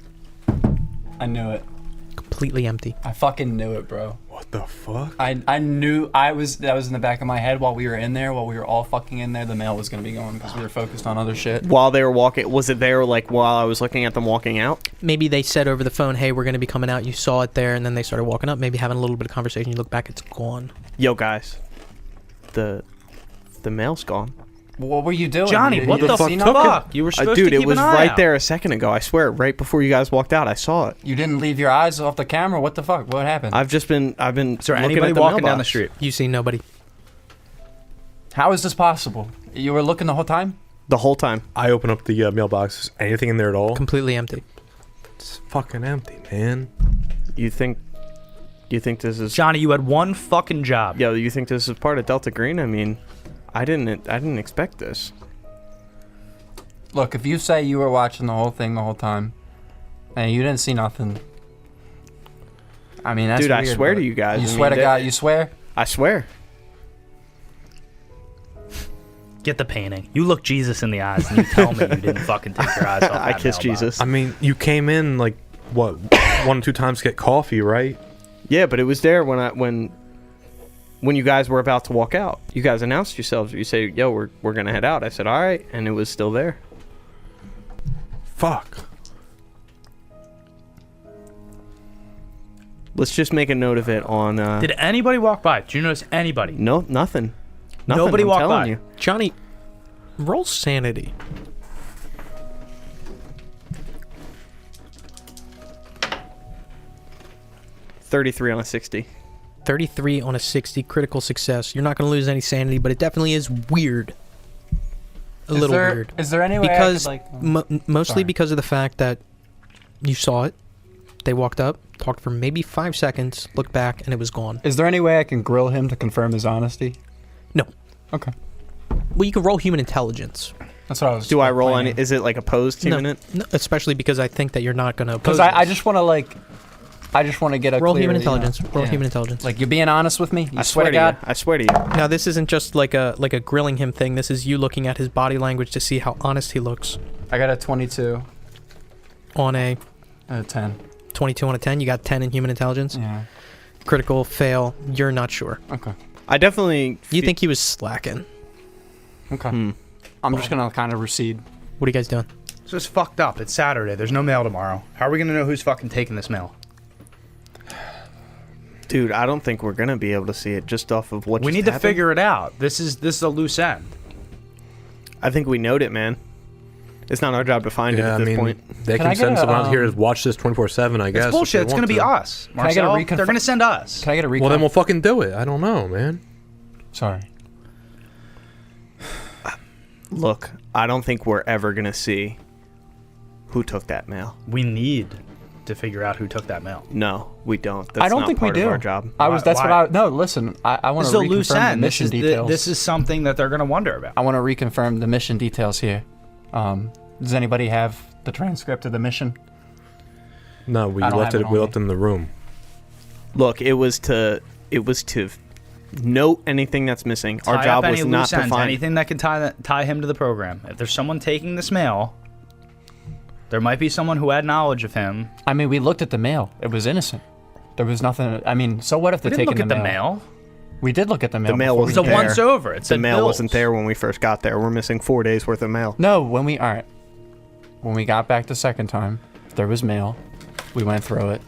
Completely empty. I fucking knew it, bro. What the fuck? I knew that was in the back of my head while we were in there, while we were all fucking in there, the mail was gonna be gone because we were focused on other shit. While they were walking, was it there like while I was looking at them walking out? Maybe they said over the phone, hey, we're going to be coming out. You saw it there, and then they started walking up, maybe having a little bit of conversation. You look back, it's gone. Yo, guys, the mail's gone. What were you doing? Johnny, what the fuck? You were supposed Dude, to keep it was an eye right out. there a second ago. I swear, right before you guys walked out, I saw it. You didn't leave your eyes off the camera? What the fuck? What happened? I've been. Is there looking anybody at the walking down the mailbox. street? You see nobody. How is this possible? You were looking the whole time? The whole time. I open up the mailbox. Is anything in there at all? Completely empty. It's fucking empty, man. You think this is? Johnny, you had one fucking job. Yo, you think this is part of Delta Green? I mean, I didn't expect this. Look, if you say you were watching the whole thing the whole time, and you didn't see nothing, I mean, that's Dude, weird, I swear but to you guys. You I swear mean, to God, you swear? I swear. Get the painting. You look Jesus in the eyes and you tell me you didn't fucking take your eyes off I that kissed mailbox. I Jesus. mean, you came in like what 1 or 2 times to get coffee, right? Yeah, but it was there when you guys were about to walk out. You guys announced yourselves. You say, "Yo, we're gonna head out." I said, "All right," and it was still there. Fuck. Let's just make a note of it on. Did anybody walk by? Did you notice anybody? No, nothing. Nobody I'm walked telling by. you. Johnny, roll sanity. $33 on a 60. 33 on a 60, critical success. You're not going to lose any sanity, but it definitely is weird. A little weird. Is there any way Because I could, mostly Sorry. because of the fact that you saw it. They walked up, talked for maybe 5 seconds, looked back, and it was gone. is there any way I can grill him to confirm his honesty? No. Okay. Well, you can roll human intelligence. That's what I was Do I roll planning. any? Is it like opposed to No, it? no, especially because I think that you're not going to oppose Because I this. just want to get a roll clear, human you know, intelligence. Roll yeah. human intelligence. Like, you're being honest with me? You I swear to God? you. I swear to you. Now, this isn't just like a grilling him thing. This is you looking at his body language to see how honest he looks. I got a 22 On a and a 10. 22 on a 10, you got 10 in human intelligence. Yeah. Critical fail. You're not sure. Okay. I definitely. You think he was slacking. Okay. Hmm. I'm just going to kind of recede. What are you guys doing? So it's fucked up. It's Saturday. There's no mail tomorrow. How are we going to know who's fucking taking this mail? Dude, I don't think we're gonna be able to see it just off of what. We just need to happened. figure it out. This is a loose end. I think we note it, man. It's not our job to find it Yeah, at I this mean, point. they Can I can get send a, someone out here to watch this 24/7. I guess. It's bullshit. if It's they going to want be us. Can I get a Marcel, they're going to send us. Can I get a recon? Well, then we'll fucking do it. I don't know, man. Sorry. Look, I don't think we're ever gonna see who took that mail. We need to figure out who took that mail. No, we don't. That's I don't not think we part do. of our job. That's Why? what I... No, listen. I want This to is a loose reconfirm the end. mission details. This is something that they're going to wonder about. I want to reconfirm the mission details here. Does anybody have the transcript of the mission? No, we I don't left have it. it We on left it in the room. Look, it was to note anything that's missing. Our Tie job up was any not loose to ends, find anything that can tie him to the program. If there's someone taking this mail, there might be someone who had knowledge of him. I mean, we looked at the mail. It was innocent. There was nothing. I mean, so what if We they're didn't taking look at the mail. We did look at the mail. The mail before we wasn't It's a there. once over. It The said mail bills. wasn't there when we first got there. We're missing 4 days worth of mail. No, when we got back the second time, there was mail. We went through it,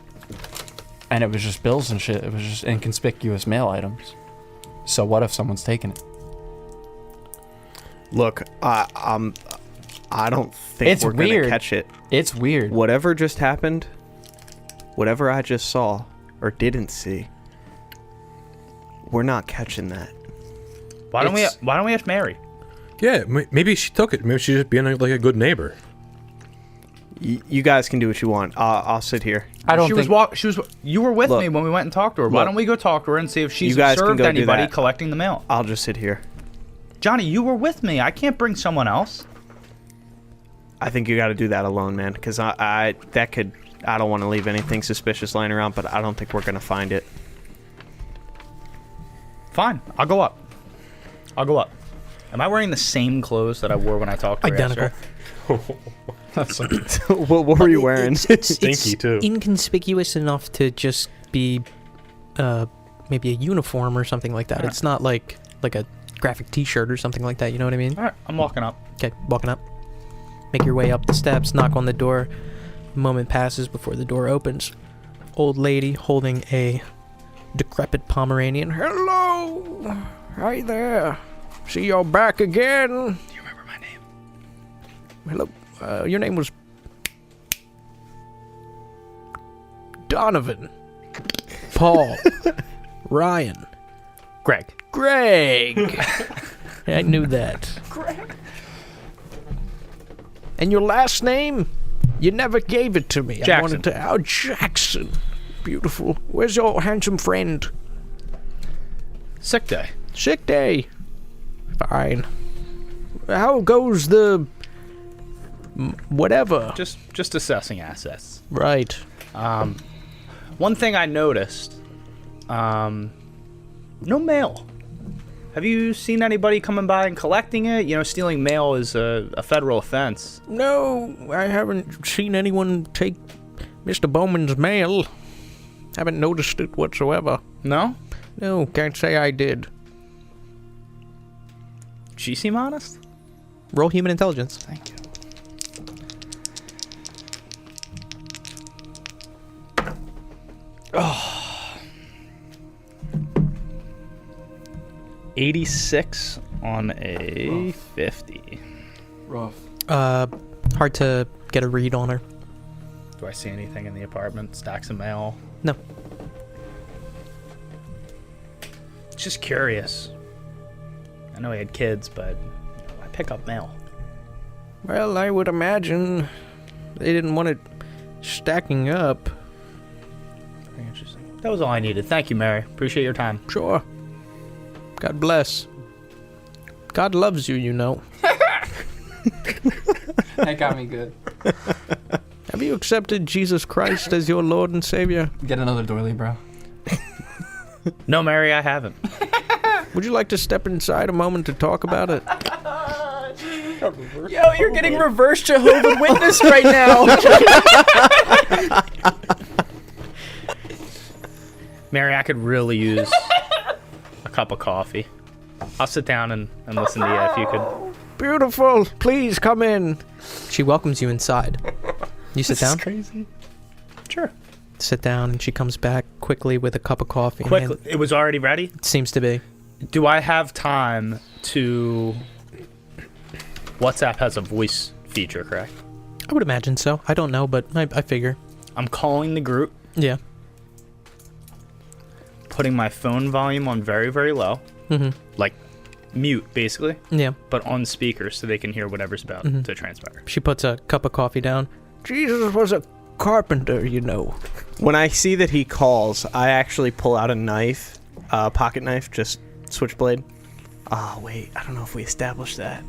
and it was just bills and shit. It was just inconspicuous mail items. So what if someone's taking it? Look, I don't think It's we're weird. gonna catch it. It's weird. Whatever just happened, whatever I just saw or didn't see, we're not catching that. Why don't we ask Mary? Yeah, maybe she took it. Maybe she's just being like a good neighbor. You guys can do what you want. I'll sit here. I don't She think. was. You were with Look, me when we went and talked to her. Why look. don't we go talk to her and see if she's You guys can observed go do anybody that. collecting the mail? I'll just sit here. Johnny, you were with me. I can't bring someone else. I think you got to do that alone, man, because I don't want to leave anything suspicious lying around, but I don't think we're gonna find it. Fine, I'll go up. Am I wearing the same clothes that I wore when I talked to her Identical. yesterday? what were you wearing? It's Stinky, too. inconspicuous enough to just be maybe a uniform or something like that. Alright. It's not like a graphic T-shirt or something like that. You know what I mean? All right, I'm walking up. Okay, walking up. Make your way up the steps, knock on the door. A moment passes before the door opens. Old lady holding a decrepit Pomeranian. Hello! Hi there. See you're back again. Do you remember my name? Hello. Your name was Donovan. Paul. Ryan. Greg. Greg. I knew that. And your last name? You never gave it to me. I Jackson. wanted to. Oh, Jackson. Beautiful. Where's your handsome friend? Sick day. Sick day. Fine. How goes the whatever? Just assessing assets. Right. One thing I noticed, no mail. Have you seen anybody coming by and collecting it? You know, stealing mail is a federal offense. No, I haven't seen anyone take Mr. Bowman's mail. Haven't noticed it whatsoever. No? No, can't say I did. She seem honest? Roll human intelligence. Thank you. Oh. 86 on a 50. Rough. Hard to get a read on her. Do I see anything in the apartment? Stacks of mail? No. Just curious. I know he had kids, but I pick up mail. Well, I would imagine they didn't want it stacking up. Very interesting. That was all I needed. Thank you, Mary. Appreciate your time. Sure. God bless. God loves you, you know. That got me good. Have you accepted Jesus Christ as your Lord and Savior? Get another doily, bro. No, Mary, I haven't. Would you like to step inside a moment to talk about it? Yo, you're getting reverse Jehovah's Witness right now. Mary, I could really use a cup of coffee. I'll sit down and listen to you if you could. Beautiful. Please come in. She welcomes you inside. You sit down? Crazy. Sure. Sit down, and she comes back quickly with a cup of coffee. in Quickly. hand. It was already ready? It seems to be. Do I have time to... WhatsApp has a voice feature, correct? I would imagine so. I don't know, but I figure. I'm calling the group, Yeah. putting my phone volume on very, very low. Mm-hmm. Like, mute, basically. Yeah. But on speaker so they can hear whatever's about to transpire. She puts a cup of coffee down. Jesus was a carpenter, you know. When I see that he calls, I actually pull out a knife, pocket knife, just switchblade. Oh, wait, I don't know if we established that.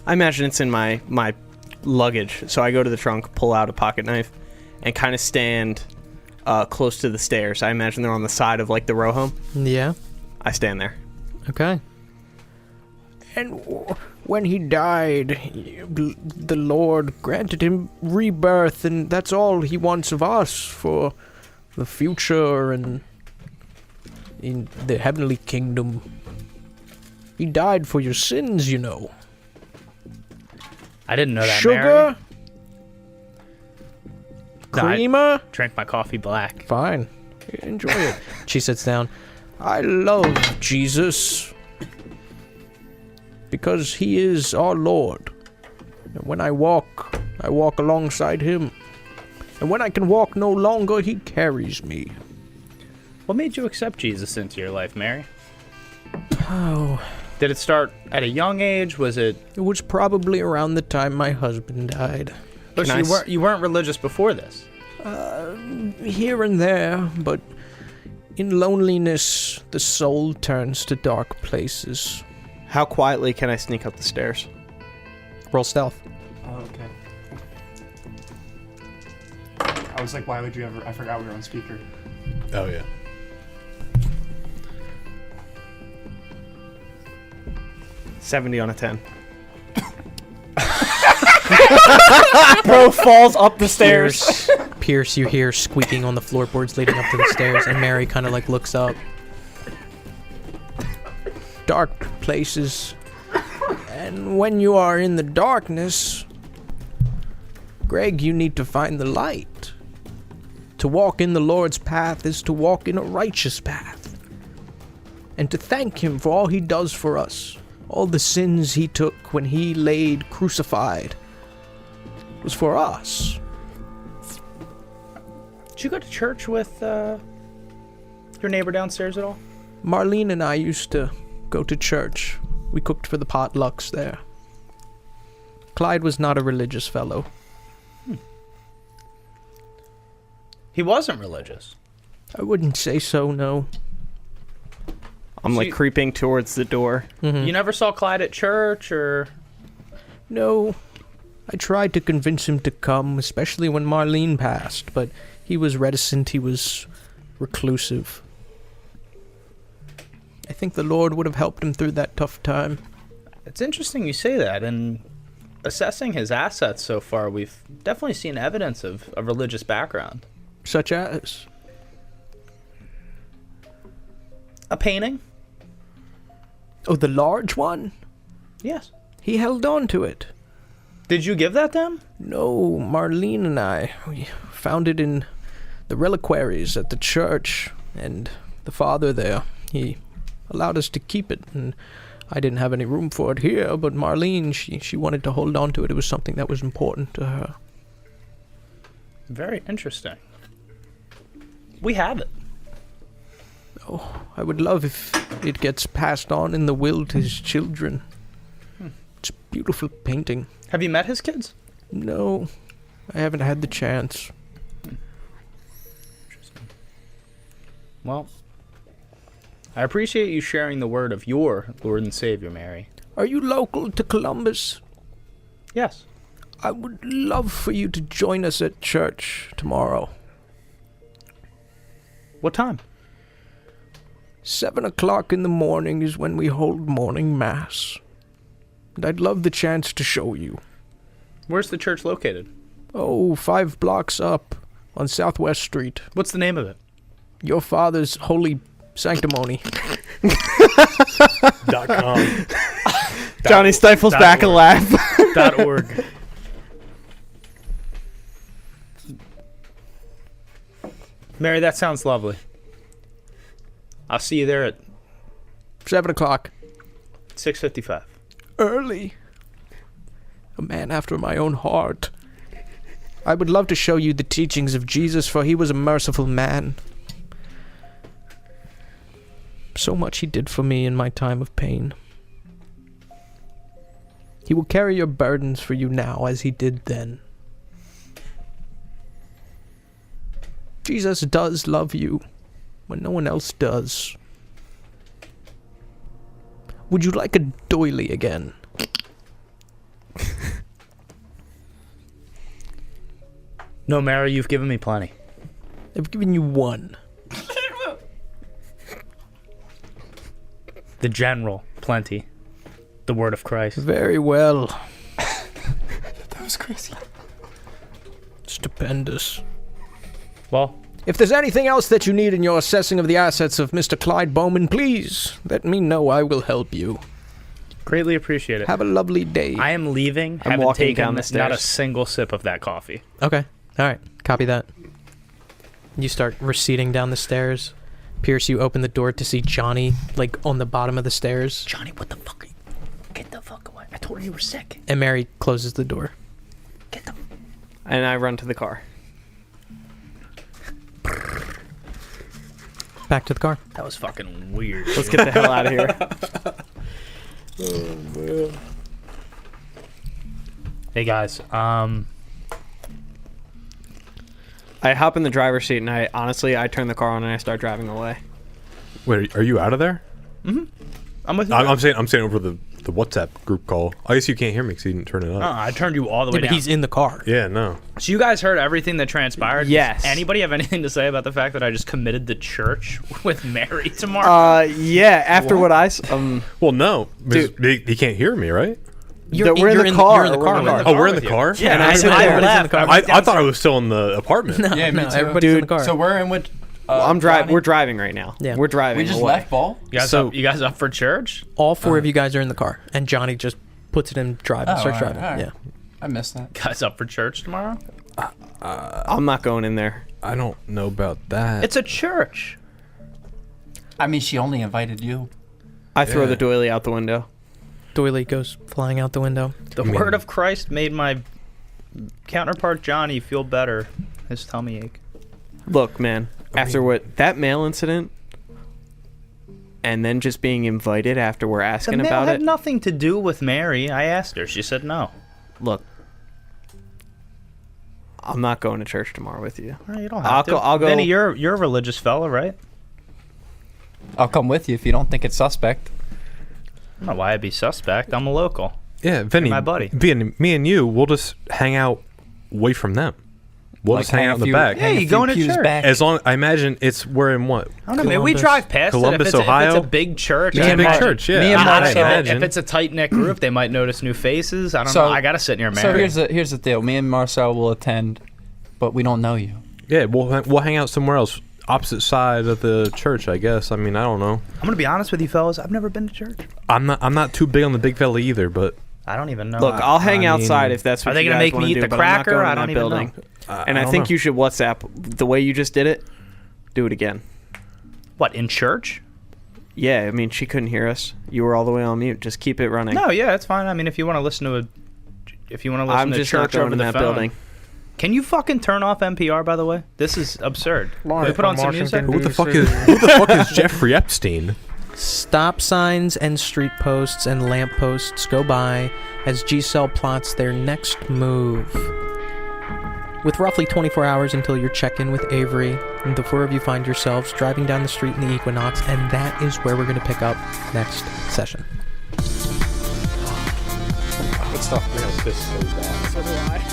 I imagine it's in my luggage, so I go to the trunk, pull out a pocket knife, and kind of stand close to the stairs. I imagine they're on the side of, like, the row home. Yeah. I stand there. Okay. And when he died, the Lord granted him rebirth, and that's all he wants of us for the future and in the heavenly kingdom. He died for your sins, you know. I didn't know that. Sugar? No, I Creamer? drank my coffee black. Fine. Enjoy it. She sits down. I love Jesus because he is our Lord. And when I walk alongside him. And when I can walk no longer, he carries me. What made you accept Jesus into your life, Mary? Oh, Did it start at a young age? Was it? it was probably around the time my husband died. Oh, so you weren't religious before this? Here and there, but in loneliness, the soul turns to dark places. How quietly can I sneak up the stairs? Roll stealth. Oh, okay. I was like, why would you ever? I forgot we were on speaker. Oh, yeah. $70 on a 10. Bro falls up the stairs. Pierce, you hear squeaking on the floorboards leading up to the stairs, and Mary kind of like looks up. Dark places. And when you are in the darkness, Greg, you need to find the light. To walk in the Lord's path is to walk in a righteous path. And to thank him for all he does for us. All the sins he took when he laid crucified was for us. Did you go to church with your neighbor downstairs at all? Marlene and I used to go to church. We cooked for the potlucks there. Clyde was not a religious fellow. He wasn't religious. I wouldn't say so, no. I'm So like you- creeping towards the door. You never saw Clyde at church, or? No. I tried to convince him to come, especially when Marlene passed, but he was reticent, he was reclusive. I think the Lord would have helped him through that tough time. It's interesting you say that. And assessing his assets so far, we've definitely seen evidence of a religious background. Such as? A painting? Oh, the large one? Yes. He held on to it. Did you give that to him? No, Marlene and I, we found it in the reliquaries at the church, and the father there, he allowed us to keep it, and I didn't have any room for it here, but Marlene, she wanted to hold on to it. It was something that was important to her. Very interesting. We have it. Oh, I would love if it gets passed on in the will to his children. It's a beautiful painting. Have you met his kids? No, I haven't had the chance. Interesting. Well, I appreciate you sharing the word of your Lord and Savior, Mary. Are you local to Columbus? Yes. I would love for you to join us at church tomorrow. What time? 7 o'clock in the morning is when we hold morning mass. And I'd love the chance to show you. Where's the church located? Oh, 5 blocks up on Southwest Street. What's the name of it? Your father's holy sanctimony. .com. Johnny stifles Dot back a org. laugh. .org. Mary, that sounds lovely. I'll see you there at 7 o'clock. 6:55. Early. A man after my own heart. I would love to show you the teachings of Jesus, for he was a merciful man. So much he did for me in my time of pain. He will carry your burdens for you now as he did then. Jesus does love you when no one else does. Would you like a doily again? No, Mary, you've given me plenty. I've given you one. The general, plenty. The word of Christ. Very well. That was crazy. Stupendous. Well, If there's anything else that you need in your assessing of the assets of Mr. Clyde Bowman, please let me know. I will help you. greatly appreciate it. Have a lovely day. I am leaving. I'm Haven't walking taken down the not a stairs. single sip of that coffee. Okay. All right. Copy that. You start receding down the stairs. Pierce, you open the door to see Johnny, like, on the bottom of the stairs. Johnny, what the fuck? Get the fuck away. I told you were sick. And Mary closes the door. Get the... And I run to the car. Back to the car. That was fucking weird. Let's get the hell out of here. Hey, guys. I hop in the driver's seat and I turn the car on and I start driving away. Wait, are you out of there? I'm with you. I'm saying over the WhatsApp group call. I guess you can't hear me because you didn't turn it up. I turned you all the way Yeah, but down. he's in the car. Yeah, no. So you guys heard everything that transpired? Yes. Does anybody have anything to say about the fact that I just committed to church with Mary tomorrow? Yeah, after what I Well, no. Dude. He can't hear me, right? we're in the car. You're in the car. We're in the with Oh, him. we're in the with you. car? Yeah, and I said I everybody's in the left. car. I thought I was still in the apartment. No, Yeah, me no, too. everybody's in the Dude, car. So we're in with. We're driving right now. Yeah. We're driving. We just away. left ball. You guys up for church? All four of you guys are in the car, and Johnny just puts it in drive and Oh, starts all right, driving. all right. Yeah. I missed that. Guys up for church tomorrow? I'm not going in there. I don't know about that. It's a church. I mean, she only invited you. I throw the doily out the window. Doily goes flying out the window. The word of Christ made my counterpart Johnny feel better. His tummy ache. Look, man, after what that mail incident and then just being invited after we're The asking mail about had it. nothing to do with Mary. I asked her. She said no. Look, I'm not going to church tomorrow with you. All right, you don't have to. I'll go. Vinny, you're a religious fella, right? I'll come with you if you don't think it's suspect. I don't know why I'd be suspect. I'm a local. Yeah, Vinny, my buddy. Me and you, we'll just hang out away from them. We'll just hang out in the back. Yeah, you going to church. Back. As long, I imagine we're in what? I don't know, man. We Columbus. drive past Columbus, it. If Ohio? it's a big church, It's I a big imagine. church, yeah. Me and I Mark said- imagine. If it's a tight knit group, they might notice new faces. I don't know. I gotta sit near Mary. So here's the deal. Me and Marcel will attend, but we don't know you. Yeah, we'll hang out somewhere else, opposite side of the church, I guess. I mean, I don't know. I'm gonna be honest with you, fellas. I've never been to church. I'm not too big on the big fella either, but I don't even know. Look, I'll hang I outside mean, if that's what are they you gonna guys make me wanna eat do, the but I'm not cracker? going in I don't that even building. know. And I don't think know. you should WhatsApp the way you just did it. Do it again. What, in church? Yeah, I mean, she couldn't hear us. You were all the way on mute. Just keep it running. No, yeah, it's fine. I mean, if you want to listen to I'm to just not church going over in the that phone. building. Can you fucking turn off NPR, by the way? This is absurd. Can we put on some music? who the fuck is Jeffrey Epstein? Stop signs and street posts and lamp posts go by as G-Cell plots their next move. With roughly 24 hours until your check-in with Avery, the four of you find yourselves driving down the street in the Equinox, and that is where we're going to pick up next session. Good stuff. This so bad. So do I.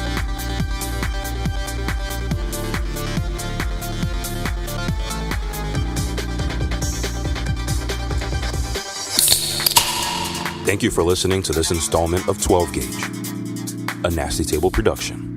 Thank you for listening to this installment of 12 Gauge, a Nasty Table production.